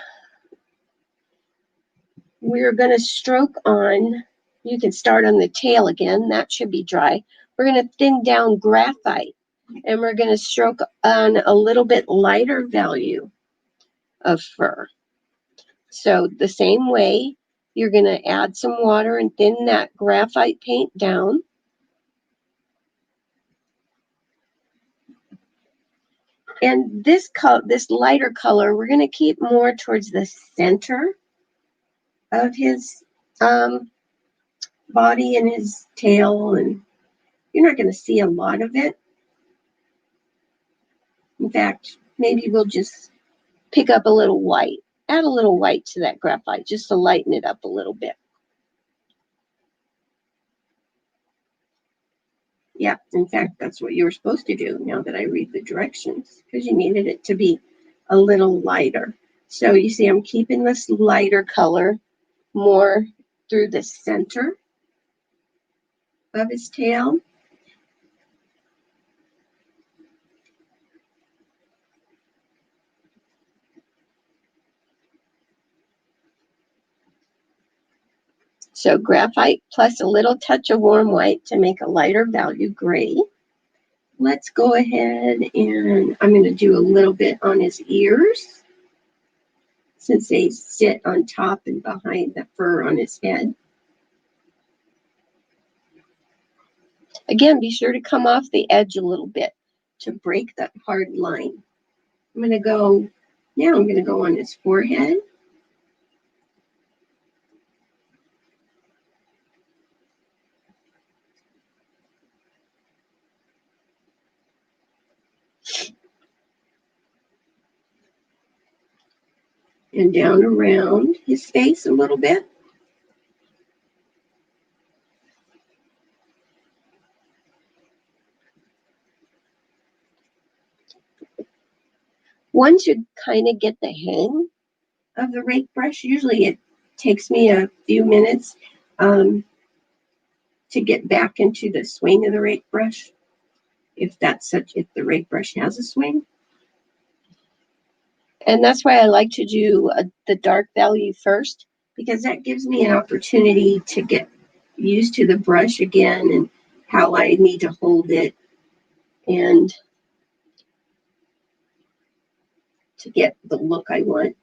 we're going to stroke on, you can start on the tail again, that should be dry. We're going to thin down graphite, and we're going to stroke on a little bit lighter value of fur. So the same way, you're going to add some water and thin that graphite paint down. And this lighter color, we're going to keep more towards the center of his body and his tail, and you're not going to see a lot of it. In fact, maybe we'll just pick up a little white, add a little white to that graphite just to lighten it up a little bit. Yeah, in fact, that's what you were supposed to do now that I read the directions, because you needed it to be a little lighter. So you see, I'm keeping this lighter color more through the center of his tail. So graphite plus a little touch of warm white to make a lighter value gray. Let's go ahead and I'm going to do a little bit on his ears, since they sit on top and behind the fur on his head. Again, be sure to come off the edge a little bit to break that hard line. I'm going to go on his forehead. And down around his face a little bit. Once you kind of get the hang of the rake brush, usually it takes me a few minutes to get back into the swing of the rake brush, if the rake brush has a swing. And that's why I like to do the dark value first, because that gives me an opportunity to get used to the brush again and how I need to hold it, and to get the look I want.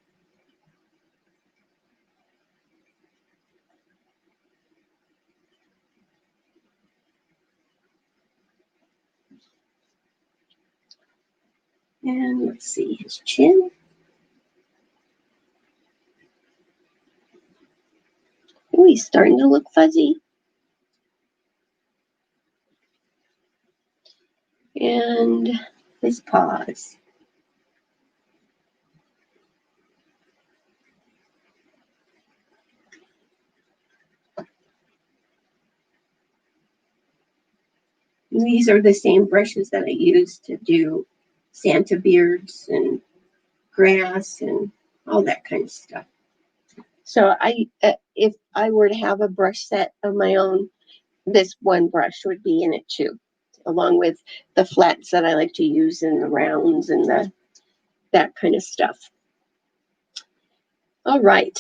And let's see his chin. Oh, he's starting to look fuzzy. And his paws. These are the same brushes that I use to do Santa beards and grass and all that kind of stuff. So if I were to have a brush set of my own, this one brush would be in it too, along with the flats that I like to use and the rounds and that kind of stuff. All right.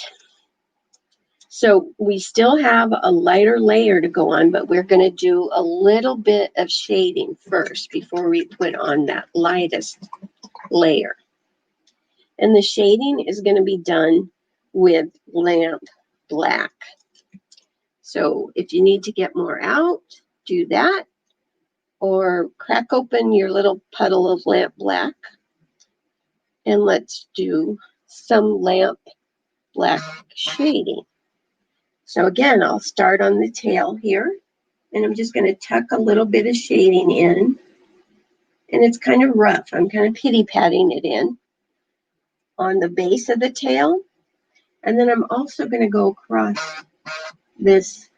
So we still have a lighter layer to go on, but we're going to do a little bit of shading first before we put on that lightest layer. And the shading is going to be done with lamp black. So if you need to get more out, do that, or crack open your little puddle of lamp black, and let's do some lamp black shading. So again, I'll start on the tail here, and I'm just going to tuck a little bit of shading in. And it's kind of rough. I'm kind of pity-patting it in on the base of the tail. And then I'm also going to go across this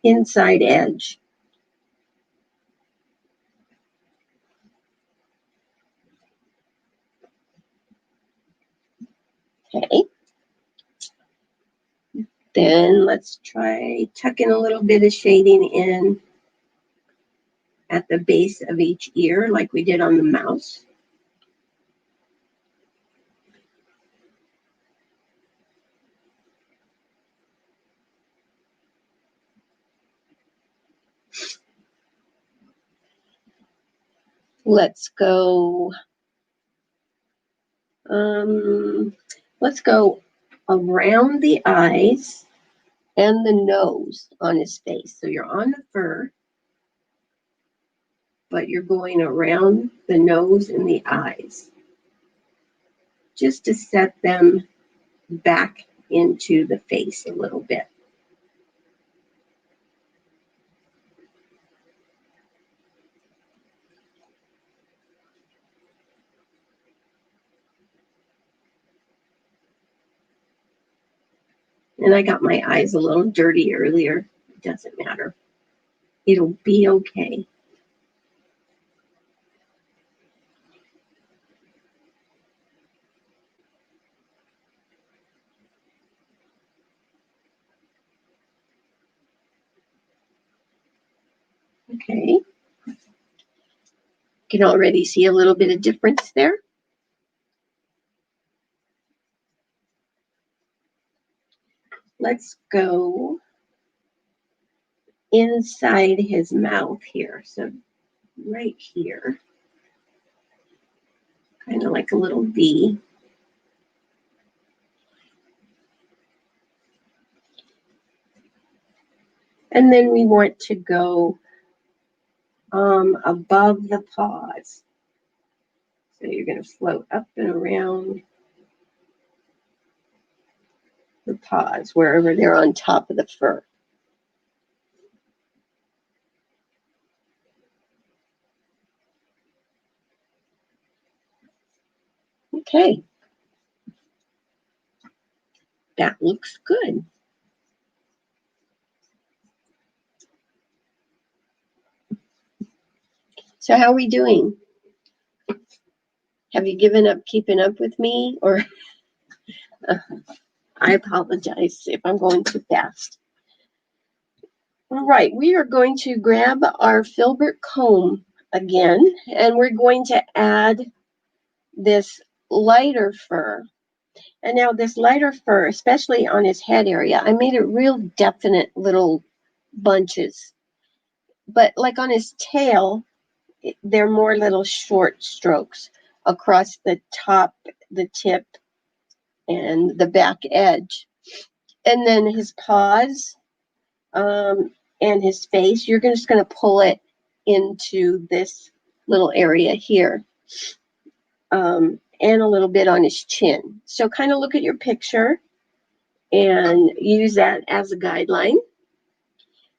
inside edge. Okay. Then let's try tucking a little bit of shading in at the base of each ear like we did on the mouse. Let's go around the eyes and the nose on his face. So you're on the fur, but you're going around the nose and the eyes just to set them back into the face a little bit. And I got my eyes a little dirty earlier. It doesn't matter. It'll be okay. Okay. You can already see a little bit of difference there. Let's go inside his mouth here. So right here, kind of like a little V. And then we want to go above the paws. So you're going to float up and around the paws, wherever they're on top of the fur. Okay. That looks good. So how are we doing? Have you given up keeping up with me? Or I apologize if I'm going too fast. All right, we are going to grab our filbert comb again, and we're going to add this lighter fur. And now this lighter fur, especially on his head area, I made it real definite little bunches. But like on his tail, they're more little short strokes across the top, the tip, and the back edge. And then his paws and his face, you're just going to pull it into this little area here. And a little bit on his chin. So kind of look at your picture and use that as a guideline.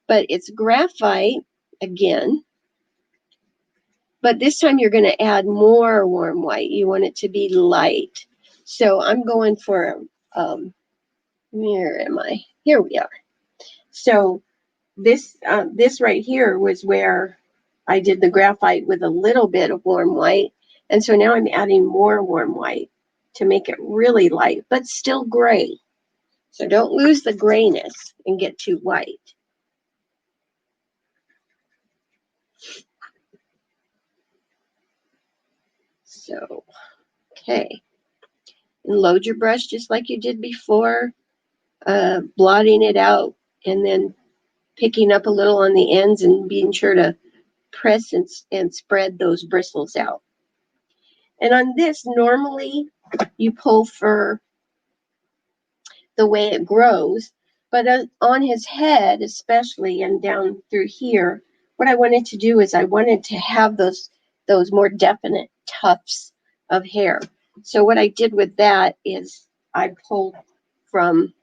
But it's graphite again. But this time you're going to add more warm white. You want it to be light. So I'm going for, where am I? Here we are. So this right here was where I did the graphite with a little bit of warm white. And so now I'm adding more warm white to make it really light, but still gray. So don't lose the grayness and get too white. So, okay. And load your brush just like you did before, blotting it out and then picking up a little on the ends and being sure to press and spread those bristles out. And on this, normally you pull fur the way it grows, but on his head especially and down through here, what I wanted to do is I wanted to have those more definite tufts of hair. So what I did with that is I pulled from,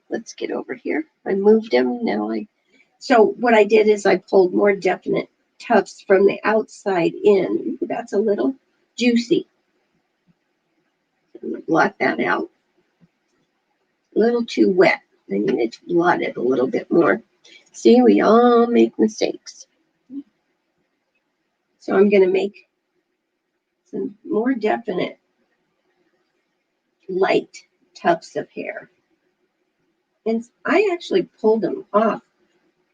let's get over here. I moved him. So what I did is I pulled more definite tufts from the outside in. That's a little juicy. I'm going to blot that out. A little too wet. I needed to blot it a little bit more. See, we all make mistakes. So I'm going to make some more definite light tufts of hair. And I actually pulled them off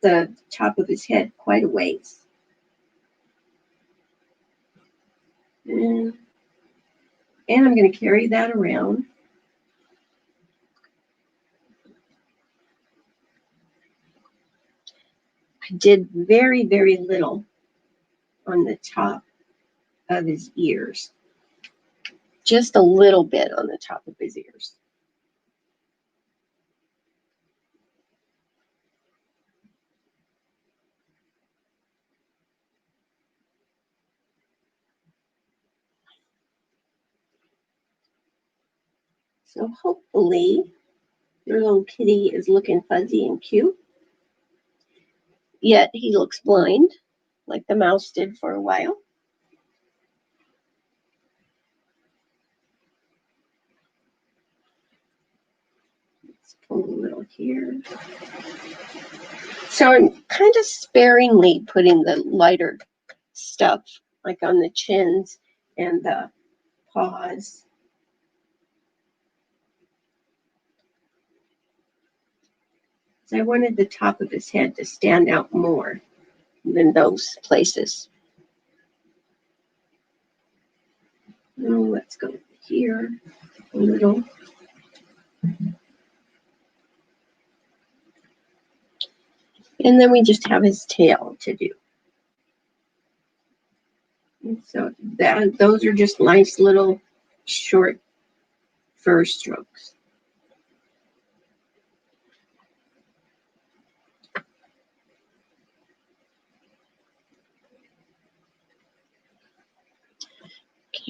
the top of his head quite a ways. And I'm going to carry that around. I did very, very little on the top of his ears. Just a little bit on the top of his ears. So hopefully your little kitty is looking fuzzy and cute. Yet he looks blind, like the mouse did for a while. Let's pull a little here. So I'm kind of sparingly putting the lighter stuff, like on the chins and the paws. So I wanted the top of his head to stand out more than those places. Oh, let's go here a little. And then we just have his tail to do. And so those are just nice little short fur strokes.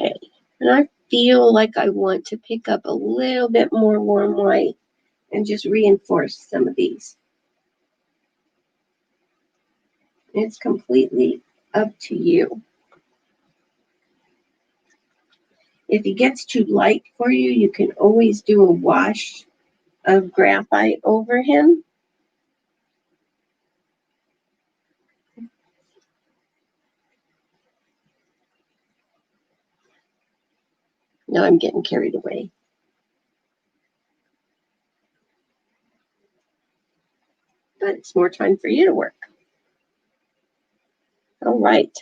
Okay, and I feel like I want to pick up a little bit more warm white and just reinforce some of these. It's completely up to you. If it gets too light for you, you can always do a wash of graphite over him. Now I'm getting carried away. But it's more time for you to work. All right.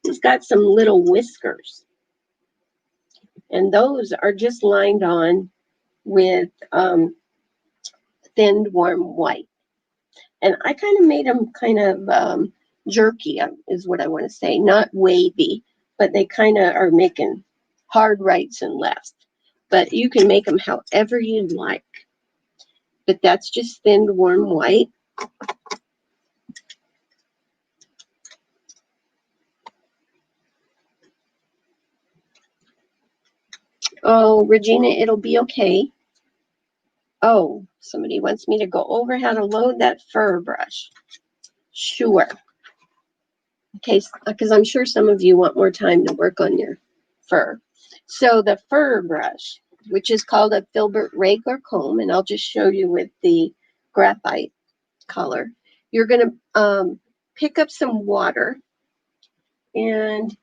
He's got some little whiskers. And those are just lined on with thinned warm white. And I kind of made them kind of jerky, is what I want to say. Not wavy, but they kind of are making hard rights and lefts. But you can make them however you'd like. But that's just thinned warm white. Oh, Regina, it'll be okay. Oh, somebody wants me to go over how to load that fur brush. Sure. Okay, because I'm sure some of you want more time to work on your fur. So the fur brush, which is called a filbert rake or comb, and I'll just show you with the graphite color. You're going to pick up some water, and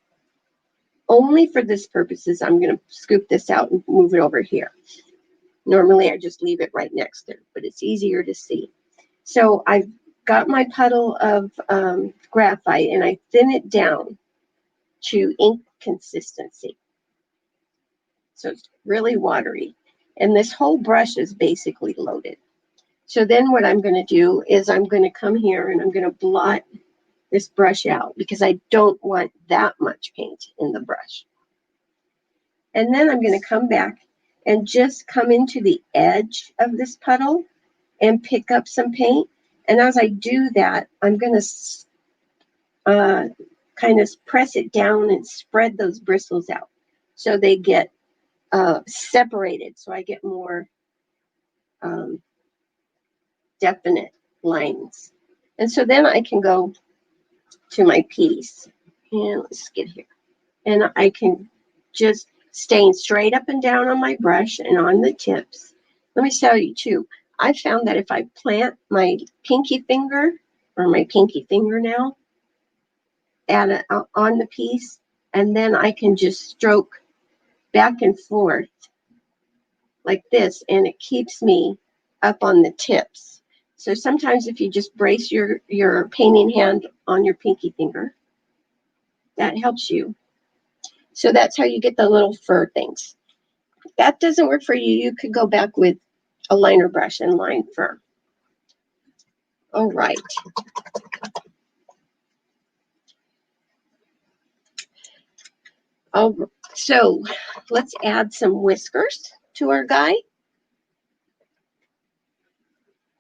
only for this purposes, I'm going to scoop this out and move it over here. Normally, I just leave it right next there, but it's easier to see. So I've got my puddle of graphite, and I thin it down to ink consistency. So it's really watery. And this whole brush is basically loaded. So then what I'm going to do is I'm going to come here and I'm going to blot this brush out because I don't want that much paint in the brush. And then I'm going to come back and just come into the edge of this puddle and pick up some paint. And as I do that, I'm going to kind of press it down and spread those bristles out so they get separated, so I get more definite lines. And so then I can go to my piece, and let's get here, and I can just stain straight up and down on my brush and on the tips. Let me tell you too, I found that if I plant my pinky finger or my pinky fingernail on the piece, and then I can just stroke back and forth like this, and it keeps me up on the tips. So sometimes if you just brace your painting hand on your pinky finger, that helps you. So that's how you get the little fur things. If that doesn't work for you, you could go back with a liner brush and line fur. All right. So let's add some whiskers to our guy.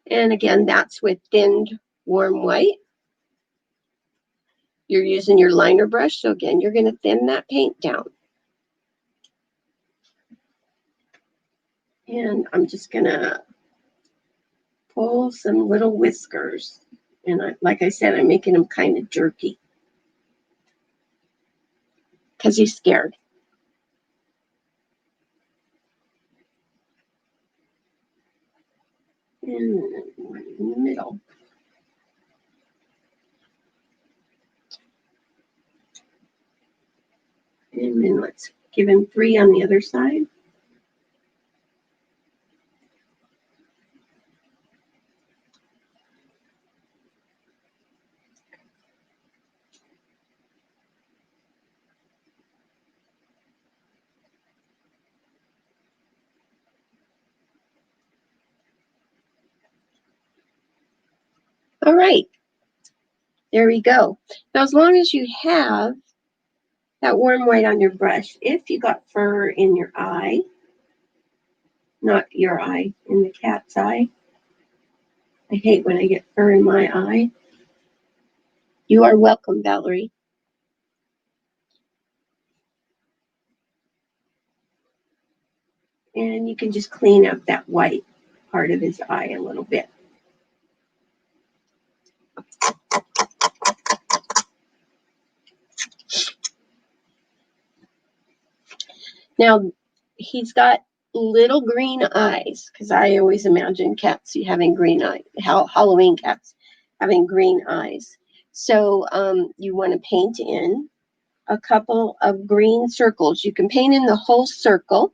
And again, that's with thinned warm white. You're using your liner brush, so again, you're going to thin that paint down. And I'm just going to pull some little whiskers. And like I said, I'm making him kind of jerky because he's scared. And right in the middle. And then let's give him 3 on the other side. All right, there we go. Now, as long as you have that warm white on your brush, if you got fur in your eye, not your eye, in the cat's eye. I hate when I get fur in my eye. You are welcome, Valerie. And you can just clean up that white part of his eye a little bit. Now, he's got little green eyes, because I always imagine cats having green eyes, Halloween cats having green eyes. So you want to paint in a couple of green circles. You can paint in the whole circle.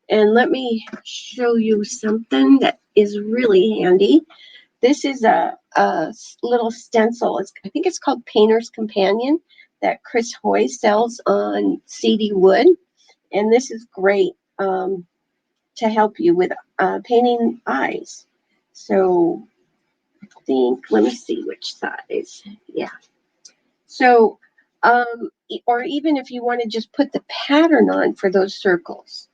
And let me show you something that is really handy. This is a little stencil. I think it's called Painter's Companion that Chris Hoy sells on CD Wood. And this is great to help you with painting eyes. So I think, let me see which size. Yeah. So, or even if you want to just put the pattern on for those circles,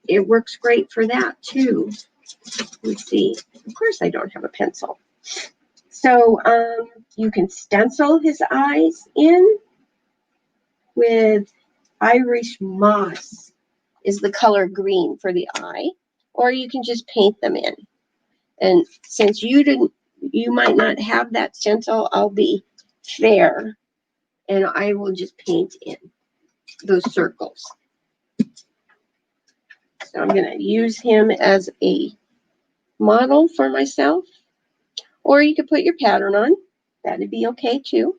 it works great for that too. Let's see. Of course, I don't have a pencil. So you can stencil his eyes in with Irish moss is the color green for the eye, or you can just paint them in. And since you might not have that stencil, I'll be fair and I will just paint in those circles. So I'm going to use him as a model for myself, or you could put your pattern on. That'd be okay too.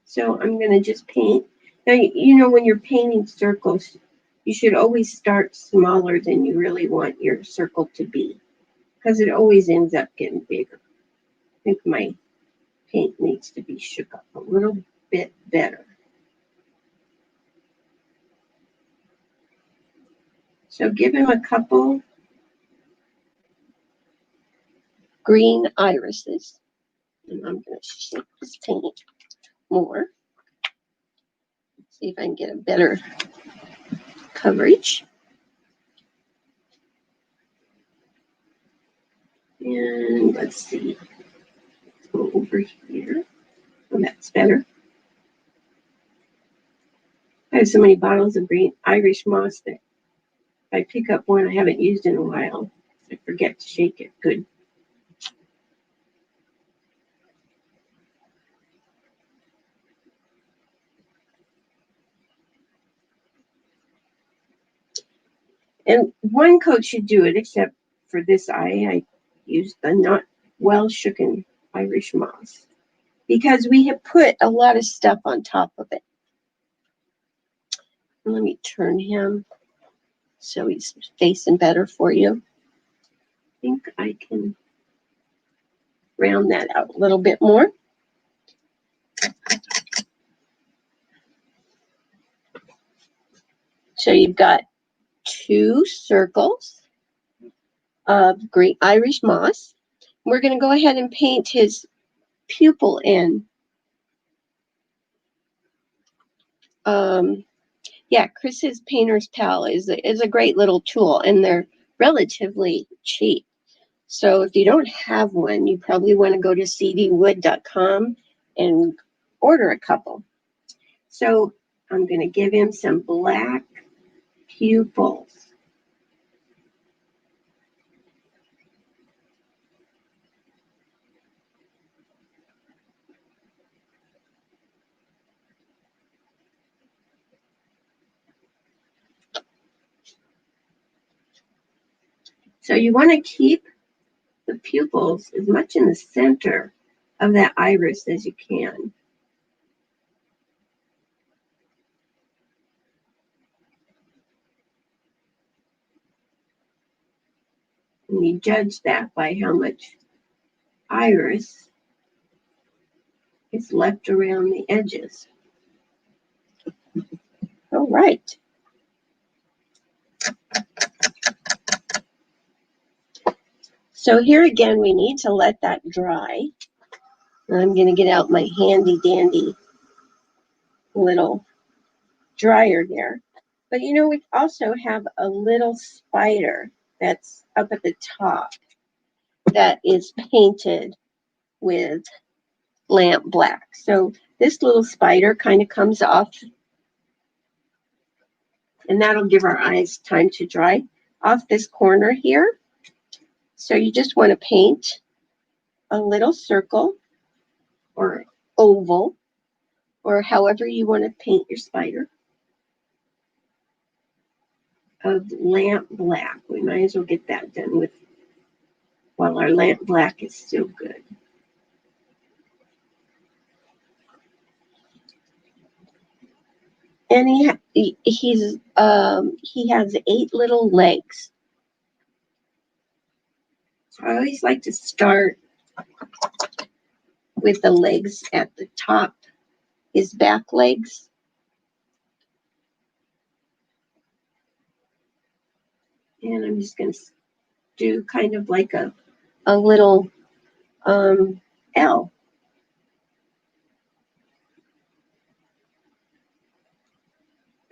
So I'm going to just paint. Now, you know, when you're painting circles, you should always start smaller than you really want your circle to be, because it always ends up getting bigger. I think my paint needs to be shook up a little bit better. So give him a couple green irises. And I'm going to shake this paint more. See if I can get a better coverage. And let's see. Let's go over here. Oh, that's better. I have so many bottles of green Irish moss that if I pick up one I haven't used in a while, I forget to shake it. Good. And one coat should do it, except for this eye, I used the not well shooken Irish moss because we have put a lot of stuff on top of it. Let me turn him so he's facing better for you. I think I can round that out a little bit more. So you've got 2 circles of green Irish moss. We're going to go ahead and paint his pupil in. Yeah, Chris's Painter's Pal is a great little tool, and they're relatively cheap. So if you don't have one, you probably want to go to cdwood.com and order a couple. So I'm going to give him some black pupils. So you want to keep the pupils as much in the center of that iris as you can. And you judge that by how much iris is left around the edges. All right. So here again, we need to let that dry. I'm going to get out my handy dandy little dryer here. But you know, we also have a little spider that's up at the top that is painted with lamp black. So this little spider kind of comes off, and that'll give our eyes time to dry off this corner here. So you just want to paint a little circle or oval, or however you want to paint your spider, of lamp black. We might as well get that done with while our lamp black is still good. And he has 8 little legs. So I always like to start with the legs at the top, his back legs. And I'm just going to do kind of like a little L.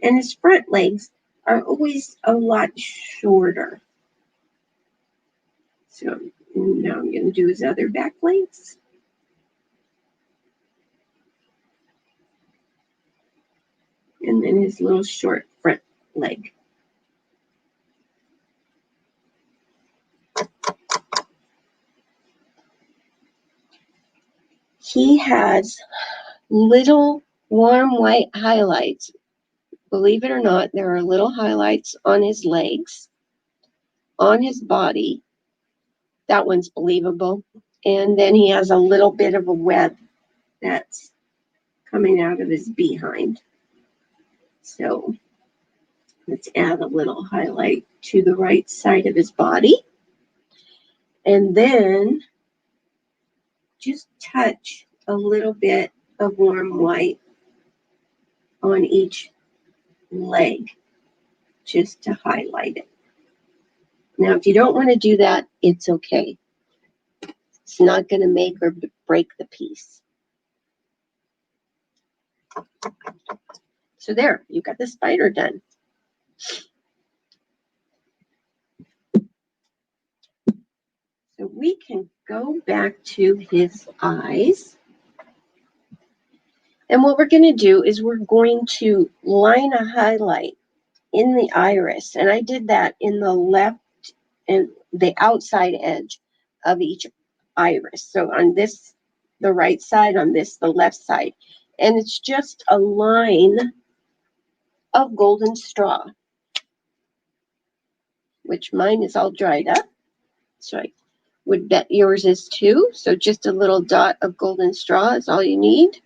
And his front legs are always a lot shorter. So now I'm going to do his other back legs. And then his little short front leg. He has little warm white highlights. Believe it or not, there are little highlights on his legs, on his body. That one's believable. And then he has a little bit of a web that's coming out of his behind. So let's add a little highlight to the right side of his body. And then just touch a little bit of warm white on each leg just to highlight it. Now, if you don't want to do that, it's okay. It's not going to make or break the piece. So there, you got the spider done. So So we can go back to his eyes. And what we're going to do is we're going to line a highlight in the iris. And I did that in the left and the outside edge of each iris. So on this, the right side, on this, the left side. And it's just a line of golden straw, which mine is all dried up. So I would bet yours is too. So just a little dot of golden straw is all you need.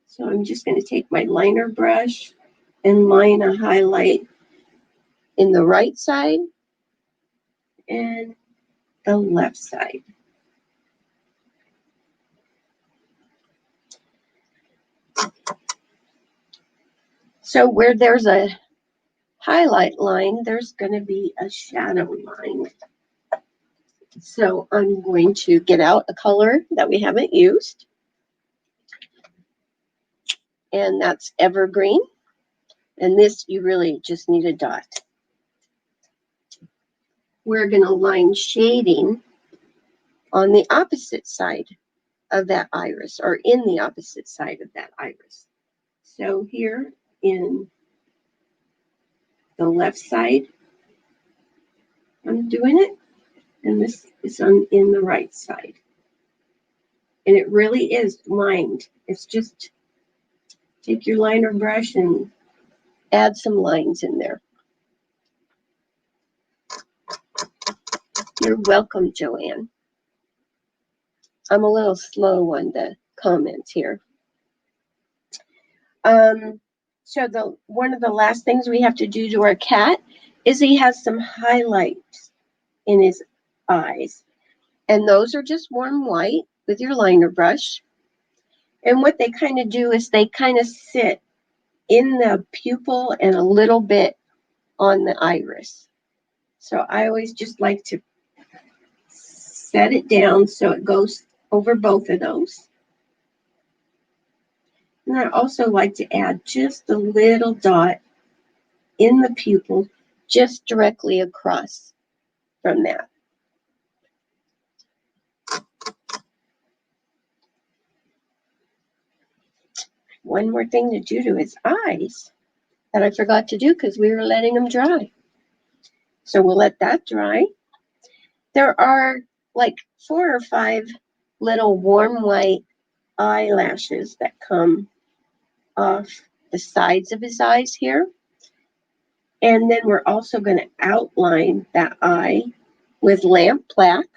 So I'm just going to take my liner brush and line a highlight in the right side and the left side. So where there's a highlight line, there's going to be a shadow line. So I'm going to get out a color that we haven't used. And that's evergreen. And this, you really just need a dot. We're going to line shading on the opposite side of that iris, or in the opposite side of that iris. So here in the left side, I'm doing it, and this is in the right side. And it really is lined. It's just take your liner brush and add some lines in there. You're welcome, Joanne. I'm a little slow on the comments here. So one of the last things we have to do to our cat is he has some highlights in his eyes. And those are just warm white with your liner brush. And what they kind of do is they kind of sit in the pupil and a little bit on the iris. So I always just like to set it down so it goes over both of those. And I also like to add just a little dot in the pupil, just directly across from that. One more thing to do to his eyes that I forgot to do because we were letting them dry. So we'll let that dry. There are like 4 or 5 little warm white eyelashes that come off the sides of his eyes here. And then we're also going to outline that eye with lamp black.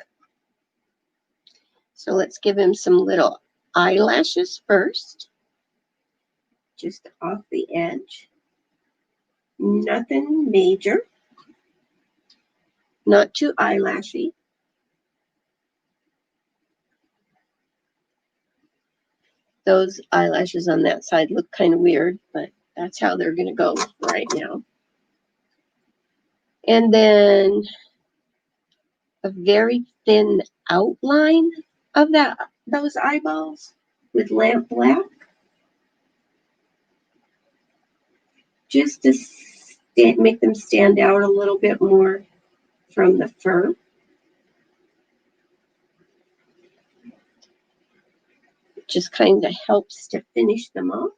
So let's give him some little eyelashes first, just off the edge. Nothing major, not too eyelashy. Those eyelashes on that side look kind of weird, but that's how they're going to go right now. And then a very thin outline of those eyeballs with lamp black, just to make them stand out a little bit more from the fur. It just kind of helps to finish them off.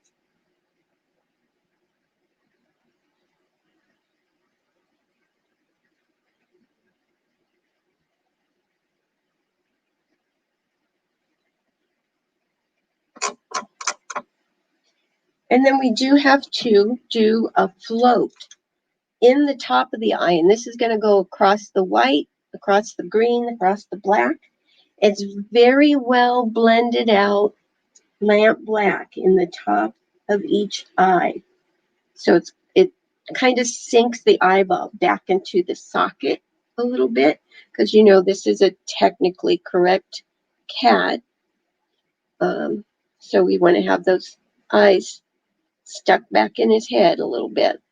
And then we do have to do a float in the top of the eye. And this is going to go across the white, across the green, across the black. It's very well blended out lamp black in the top of each eye. So it kind of sinks the eyeball back into the socket a little bit, because you know this is a technically correct cat. So we want to have those eyes stuck back in his head a little bit.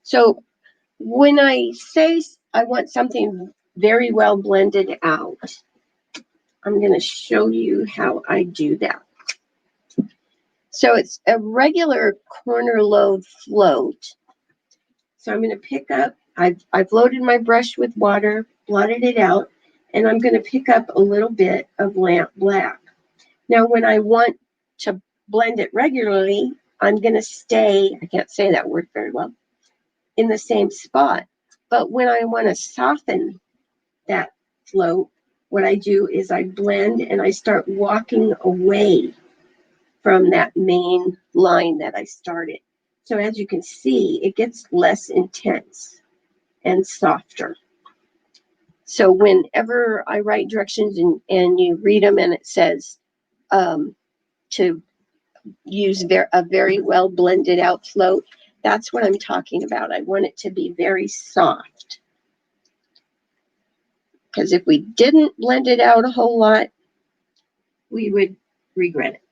So when I say I want something very well blended out, I'm going to show you how I do that. So it's a regular corner load float. So I'm going to pick up, I've loaded my brush with water, blotted it out, and I'm going to pick up a little bit of lamp black. Now, when I want to blend it regularly, I'm going to stay, I can't say that word very well, in the same spot. But when I want to soften that float, what I do is I blend and I start walking away from that main line that I started. So as you can see, it gets less intense and softer. So whenever I write directions and you read them and it says to use a very well blended out float, that's what I'm talking about. I want it to be very soft. Because if we didn't blend it out a whole lot, we would regret it.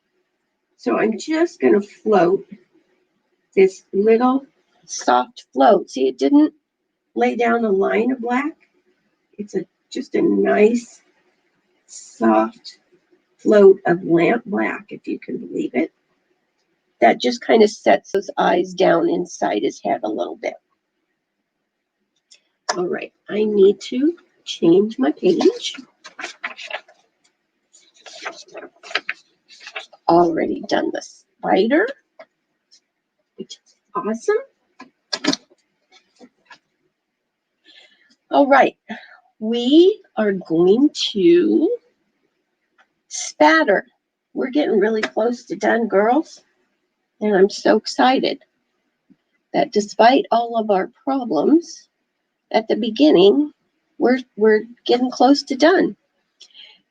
So I'm just going to float this little soft float. See, it didn't lay down a line of black. It's just a nice, soft float of lamp black, if you can believe it. That just kind of sets those eyes down inside his head a little bit. All right, I need to change my page. Already done the spider, which is awesome. All right, we are going to spatter. We're getting really close to done, girls. And I'm so excited that despite all of our problems at the beginning, we're getting close to done.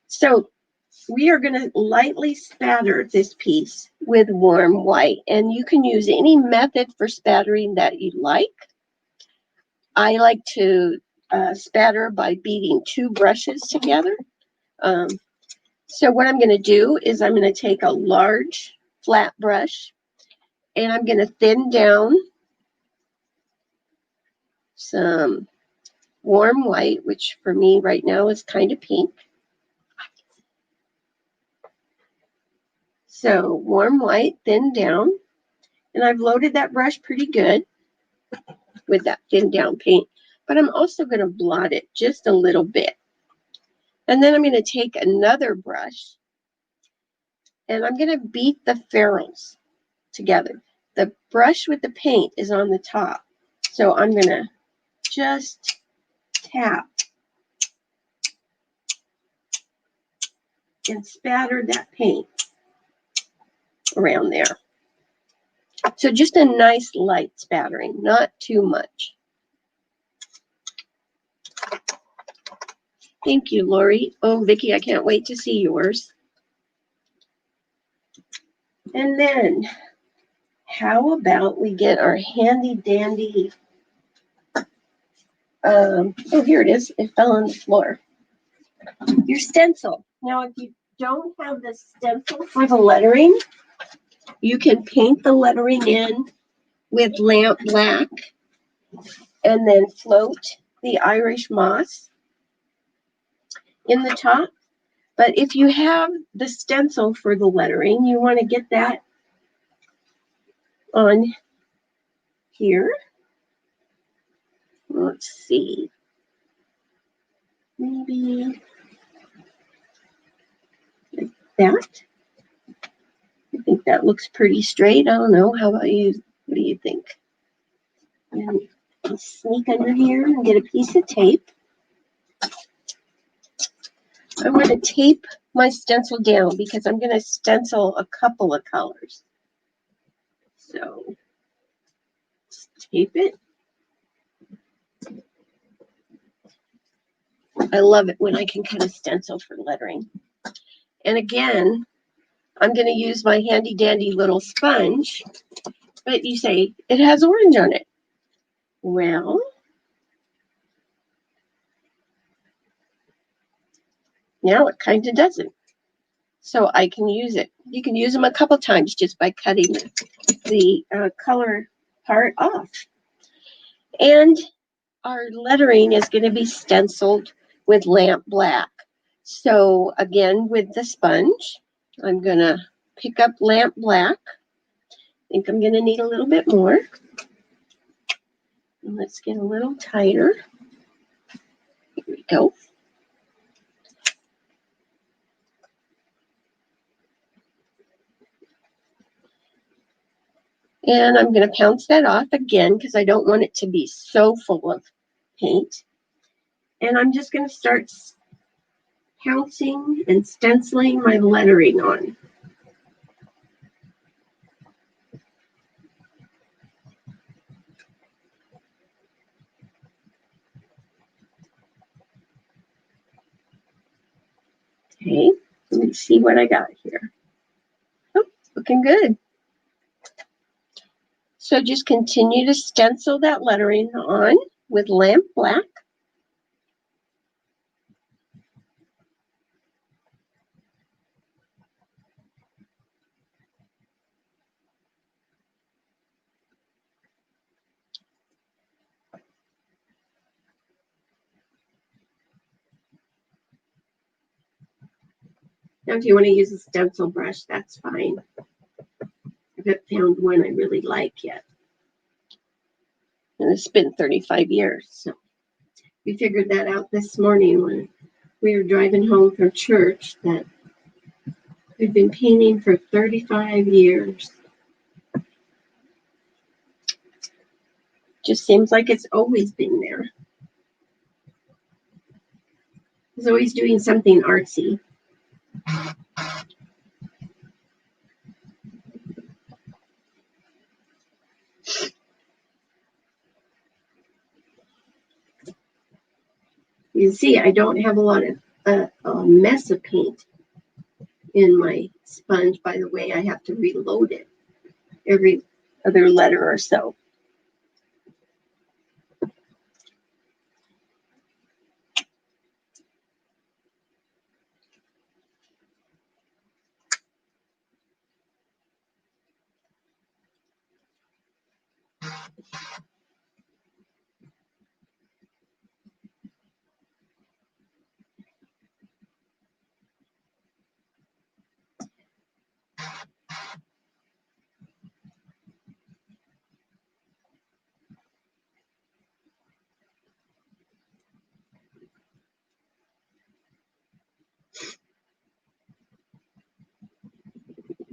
So we are going to lightly spatter this piece with warm white. And you can use any method for spattering that you like. I like to spatter by beating two brushes together. So what I'm going to do is I'm going to take a large flat brush and I'm going to thin down some warm white, which for me right now is kind of pink. So warm white, thin down, and I've loaded that brush pretty good with that thin down paint, but I'm also going to blot it just a little bit. And then I'm going to take another brush and I'm going to beat the ferrules together. The brush with the paint is on the top. So I'm going to just tap and spatter that paint around there. So just a nice light spattering, not too much. Thank you, Lori. Oh, Vicki, I can't wait to see yours. And then, how about we get our handy dandy, oh, here it is. It fell on the floor. Your stencil. Now, if you don't have the stencil for the lettering, you can paint the lettering in with lamp black and then float the Irish moss in the top. But if you have the stencil for the lettering, you want to get that on here. Let's see. Maybe like that. I think that looks pretty straight. I don't know. How about you? What do you think? And I'll sneak under here and get a piece of tape. I want to tape my stencil down because I'm going to stencil a couple of colors. So tape it. I love it when I can cut a stencil for lettering. And again, I'm going to use my handy dandy little sponge. But you say, it has orange on it. Well, now it kind of doesn't. So I can use it. You can use them a couple times just by cutting the color part off. And our lettering is going to be stenciled with lamp black. So again, with the sponge, I'm going to pick up lamp black. I think I'm going to need a little bit more. And let's get a little tighter. Here we go. And I'm going to pounce that off again because I don't want it to be so full of paint. And I'm just going to start pouncing and stenciling my lettering on. Okay, let me see what I got here. Oh, looking good. So just continue to stencil that lettering on with lamp black. Now, if you want to use a stencil brush, that's fine. I haven't found one I really like yet. And it's been 35 years, so we figured that out this morning when we were driving home from church, that we've been painting for 35 years. Just seems like it's always been there. It's always doing something artsy. You see, I don't have a lot of a mess of paint in my sponge. By the way, I have to reload it every other letter or so.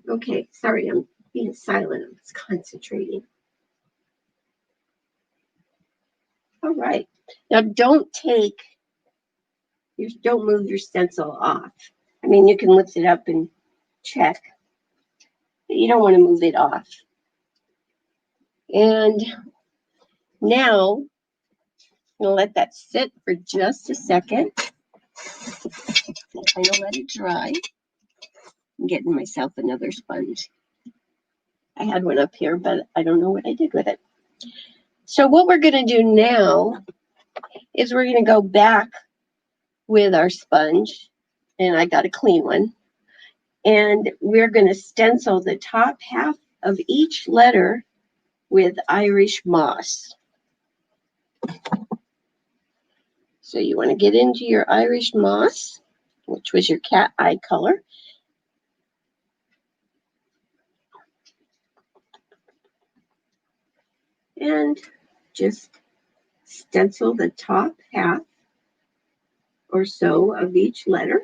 Okay, sorry, I'm being silent. I was concentrating. All right. Now don't move your stencil off. I mean, you can lift it up and check, but you don't want to move it off. And now I'm gonna let that sit for just a second. Kind of let it dry. I'm getting myself another sponge. I had one up here, but I don't know what I did with it. So what we're going to do now is we're going to go back with our sponge, and I got a clean one, and we're going to stencil the top half of each letter with Irish moss. So you want to get into your Irish moss, which was your cat eye color. And just stencil the top half or so of each letter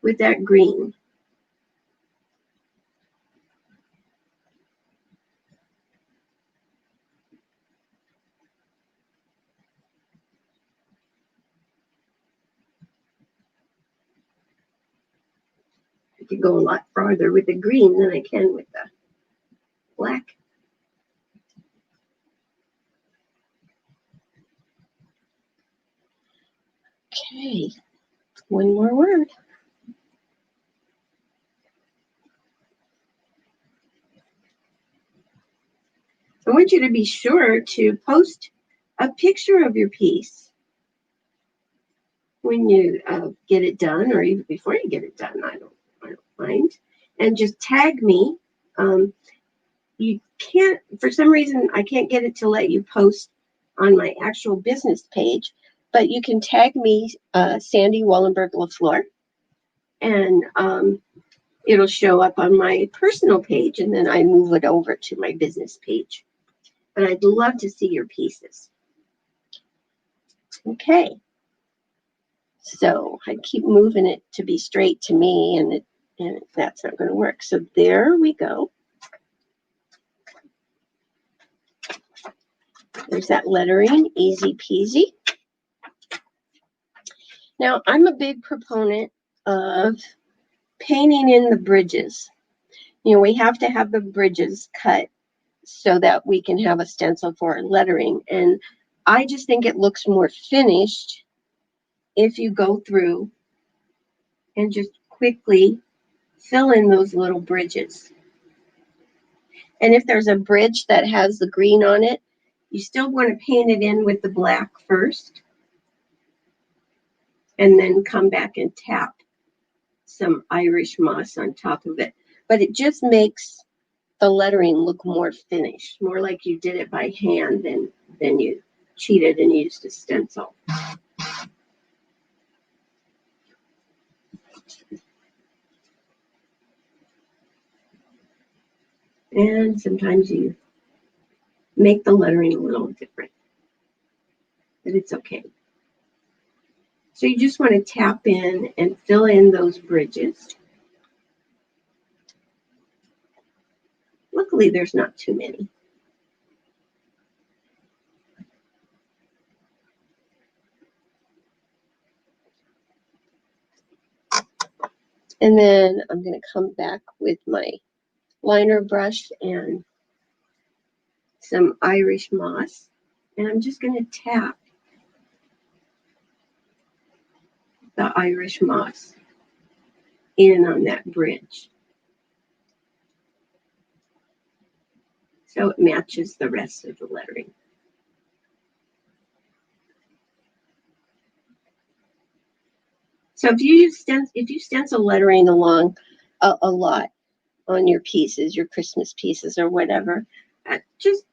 with that green. I can go a lot farther with the green than I can with the black. Okay, one more word. I want you to be sure to post a picture of your piece when you get it done, or even before you get it done. I don't mind. And just tag me. You can't, for some reason, I can't get it to let you post on my actual business page, but you can tag me, Sandy Wallenberg LaFleur, and it'll show up on my personal page, and then I move it over to my business page. But I'd love to see your pieces. Okay. So I keep moving it to be straight to me, and that's not going to work. So there we go. There's that lettering, easy peasy. Now, I'm a big proponent of painting in the bridges. You know, we have to have the bridges cut so that we can have a stencil for our lettering. And I just think it looks more finished if you go through and just quickly fill in those little bridges. And if there's a bridge that has the green on it, you still want to paint it in with the black first, and then come back and tap some Irish moss on top of it. But it just makes the lettering look more finished, more like you did it by hand than you cheated and used a stencil. And sometimes you make the lettering a little different, but it's okay. So you just want to tap in and fill in those bridges. Luckily, there's not too many. And then I'm going to come back with my liner brush and some Irish moss. And I'm just going to tap the Irish moss in on that bridge, so it matches the rest of the lettering. So if you stencil lettering along a lot on your pieces, your Christmas pieces or whatever, just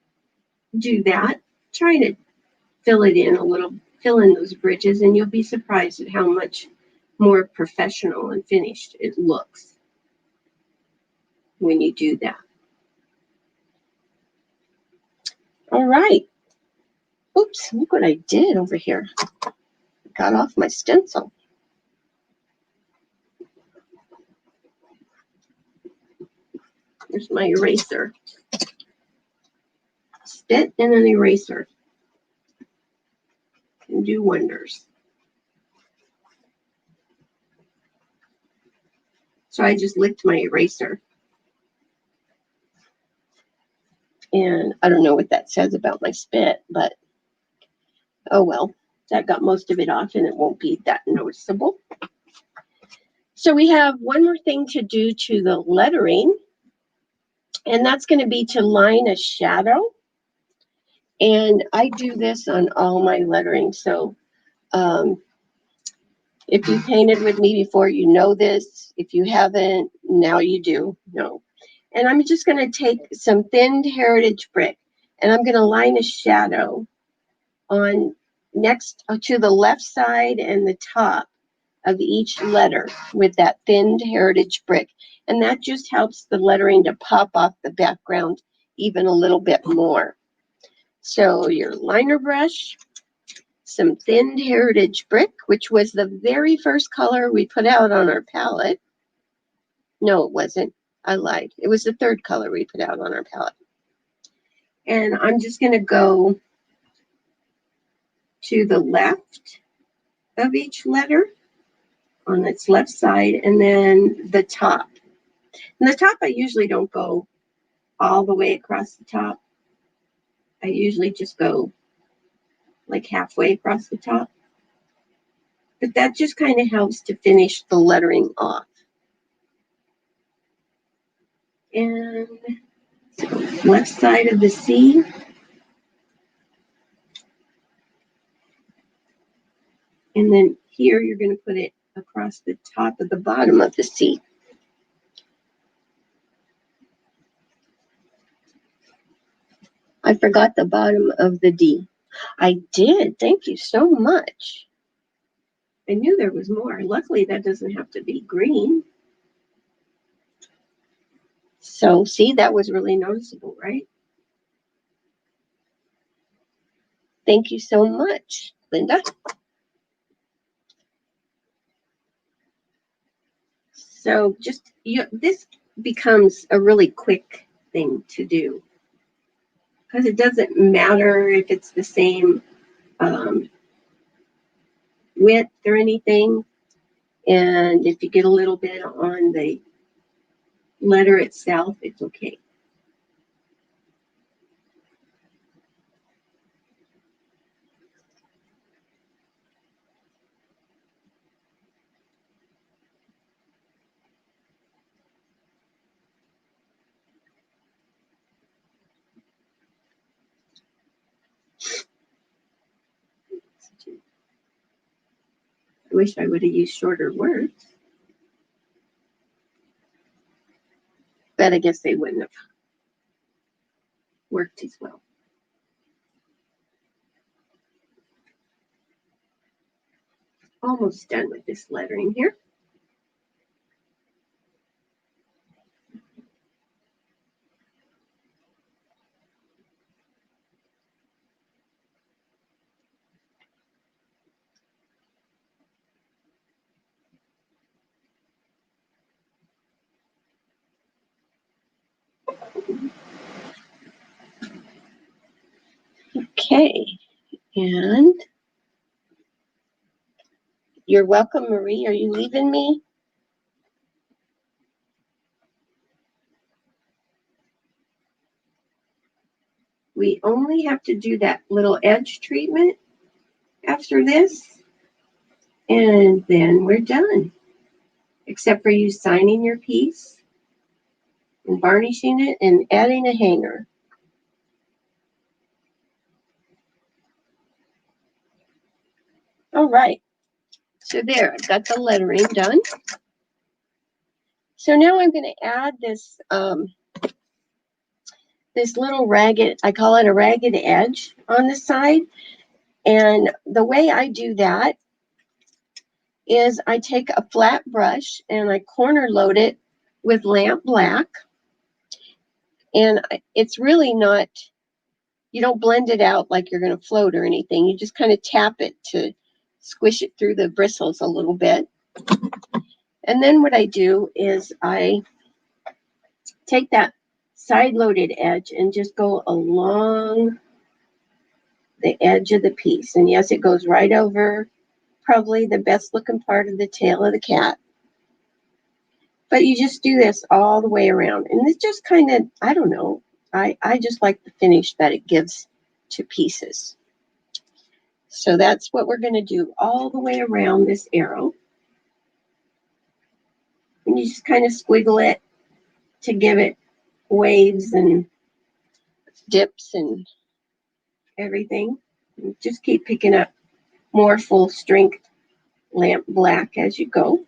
do that. Try to fill it in a little, fill in those bridges, and you'll be surprised at how much more professional and finished it looks when you do that. All right. Oops, look what I did over here. Got off my stencil. There's my eraser. Spit and an eraser can do wonders. So I just licked my eraser. And I don't know what that says about my spit, but oh well. That got most of it off and it won't be that noticeable. So we have one more thing to do to the lettering, and that's going to be to line a shadow. And I do this on all my lettering. So if you painted with me before, you know this. If you haven't, now you do. No. And I'm just going to take some thinned heritage brick, and I'm going to line a shadow on next to the left side and the top of each letter with that thinned heritage brick. And that just helps the lettering to pop off the background even a little bit more. So your liner brush, some thinned heritage brick, which was the very first color we put out on our palette. No, it wasn't. I lied. It was the third color we put out on our palette. And I'm just going to go to the left of each letter on its left side, and then the top. And the top, I usually don't go all the way across the top. I usually just go like halfway across the top. But that just kind of helps to finish the lettering off. And so left side of the C. And then here you're going to put it across the top of the bottom of the C. I forgot the bottom of the D. I did. Thank you so much. I knew there was more. Luckily, that doesn't have to be green. So, see, that was really noticeable, right? Thank you so much. Linda. So just this becomes a really quick thing to do because it doesn't matter if it's the same width or anything. And if you get a little bit on the letter itself, it's okay. I wish I would have used shorter words, but I guess they wouldn't have worked as well. Almost done with this lettering here. Okay, and you're welcome, Marie. Are you leaving me? We only have to do that little edge treatment after this, and then we're done. Except for you signing your piece and varnishing it and adding a hanger. All right, so there, I've got the lettering done. So now I'm going to add this this little ragged, I call it a ragged edge on the side. And the way I do that is I take a flat brush and I corner load it with lamp black. And it's really not, you don't blend it out like you're going to float or anything. You just kind of tap it to squish it through the bristles a little bit. And then what I do is I take that side-loaded edge and just go along the edge of the piece. And yes, it goes right over probably the best looking part of the tail of the cat. But you just do this all the way around. And it's just kind of, I don't know, I just like the finish that it gives to pieces. So that's what we're going to do all the way around this arrow. And you just kind of squiggle it to give it waves and dips and everything. And just keep picking up more full strength lamp black as you go.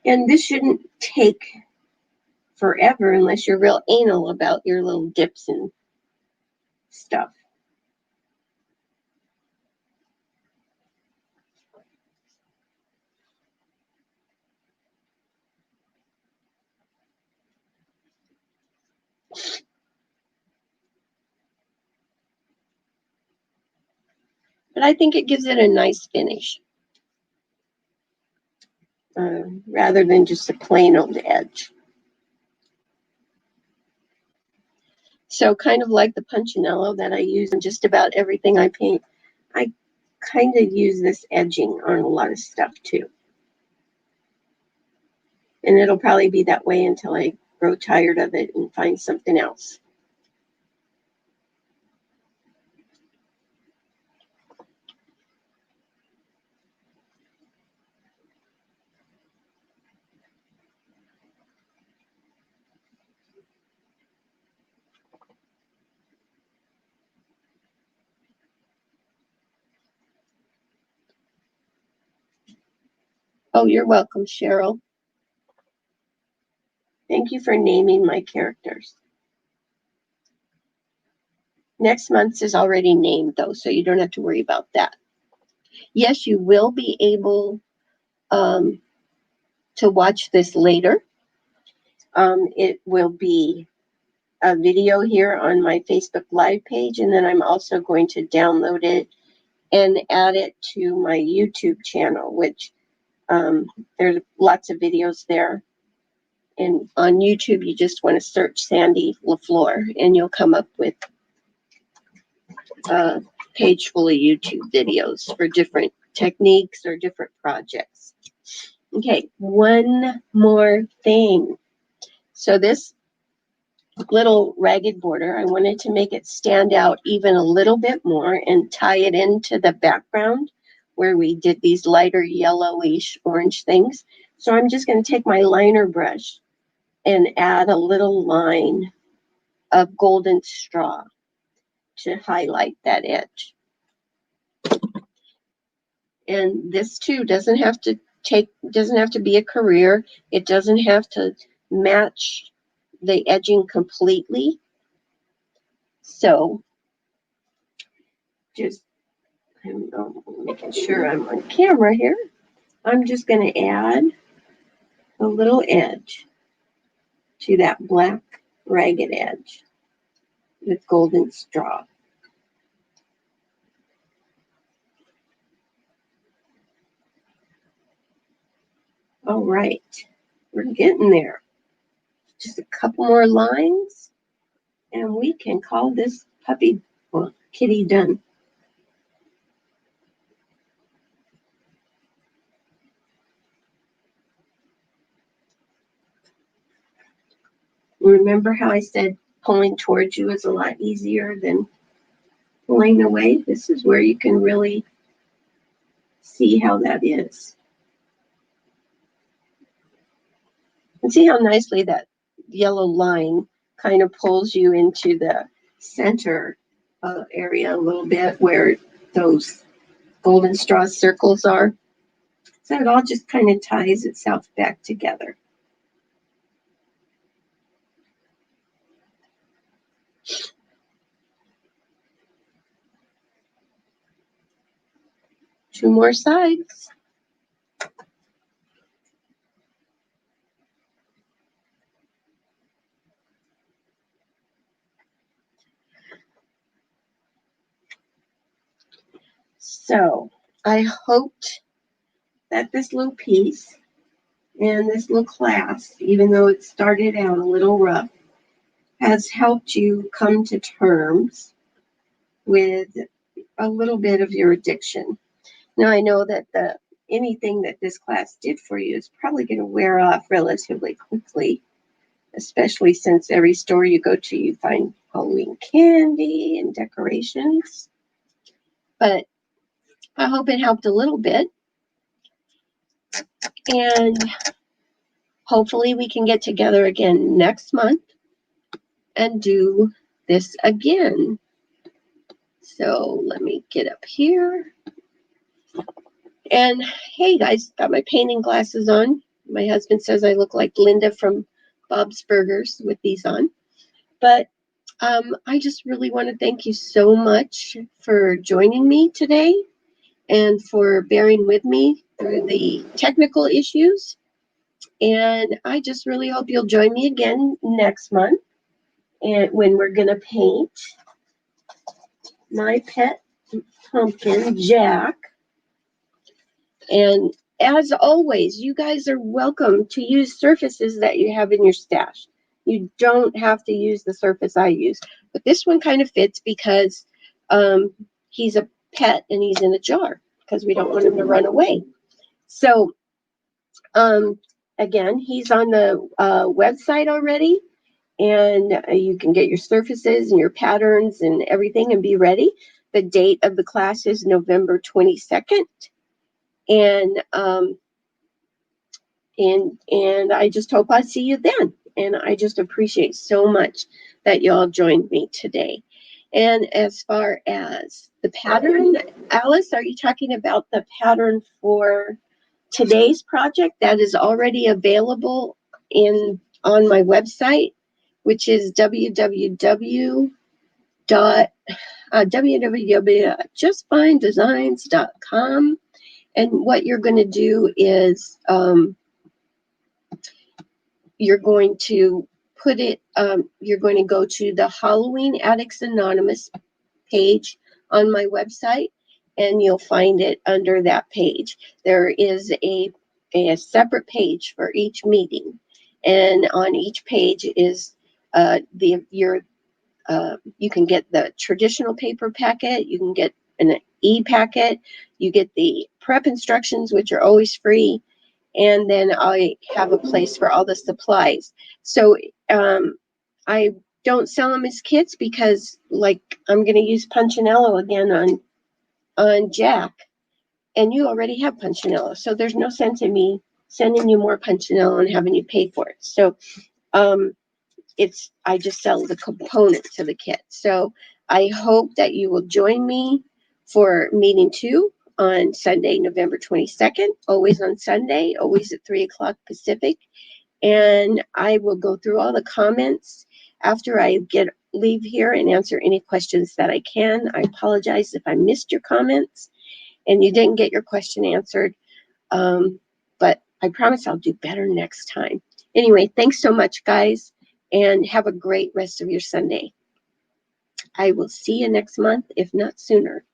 And this shouldn't take forever unless you're real anal about your little dips and stuff. But I think it gives it a nice finish rather than just a plain old edge. So kind of like the Ponchanello that I use in just about everything I paint, I kind of use this edging on a lot of stuff too. And it'll probably be that way until I grow tired of it and find something else. Oh, you're welcome, Cheryl. Thank you for naming my characters. Next month's is already named, though, so you don't have to worry about that. Yes, you will be able to watch this later. It will be a video here on my Facebook Live page, and then I'm also going to download it and add it to my YouTube channel, which there's lots of videos there. And on YouTube, you just want to search Sandy LaFleur, and you'll come up with a page full of YouTube videos for different techniques or different projects. Okay, one more thing. So this little ragged border, I wanted to make it stand out even a little bit more and tie it into the background where we did these lighter yellowish orange things. So I'm just going to take my liner brush and add a little line of golden straw to highlight that edge. And this too doesn't have to be a career. It doesn't have to match the edging completely. So just, I'm making sure I'm on camera here. I'm just going to add a little edge to that black ragged edge with golden straw. All right, we're getting there. Just a couple more lines and we can call this puppy, well, kitty done. Remember how I said pulling towards you is a lot easier than pulling away? This is where you can really see how that is. And see how nicely that yellow line kind of pulls you into the center area a little bit where those golden straw circles are. So it all just kind of ties itself back together. Two more sides. So I hoped that this little piece and this little class, even though it started out a little rough, has helped you come to terms with a little bit of your addiction. Now I know that anything that this class did for you is probably going to wear off relatively quickly, especially since every store you go to, you find Halloween candy and decorations. But I hope it helped a little bit. And hopefully we can get together again next month and do this again. So let me get up here. And hey guys, got my painting glasses on. My husband says I look like Linda from Bob's Burgers with these on. But I just really want to thank you so much for joining me today and for bearing with me through the technical issues. And I just really hope you'll join me again next month and when we're going to paint my pet pumpkin, Jack. And as always, you guys are welcome to use surfaces that you have in your stash. You don't have to use the surface I use. But this one kind of fits because he's a pet and he's in a jar because we don't want him to run away. So, again, he's on the website already. And you can get your surfaces and your patterns and everything and be ready. The date of the class is November 22nd. And I just hope I see you then. And I just appreciate so much that y'all joined me today. And as far as the pattern, Alice, are you talking about the pattern for today's project that is already available on my website, which is www.justfinedesigns.com. And what you're going to do is you're going to put it, you're going to go to the Halloween Addicts Anonymous page on my website, and you'll find it under that page. There is a separate page for each meeting, and on each page is you can get the traditional paper packet, you can get an e-packet, you get the prep instructions, which are always free, and then I have a place for all the supplies. So I don't sell them as kits because, like, I'm going to use Punchinello again on Jack, and you already have Punchinello, so there's no sense in me sending you more Punchinello and having you pay for it. So I just sell the components of the kit. So I hope that you will join me for meeting 2 on Sunday, November 22nd, always on Sunday, always at 3 o'clock Pacific. And I will go through all the comments after I leave here and answer any questions that I can. I apologize if I missed your comments and you didn't get your question answered. But I promise I'll do better next time. Anyway, thanks so much, guys, and have a great rest of your Sunday. I will see you next month, if not sooner.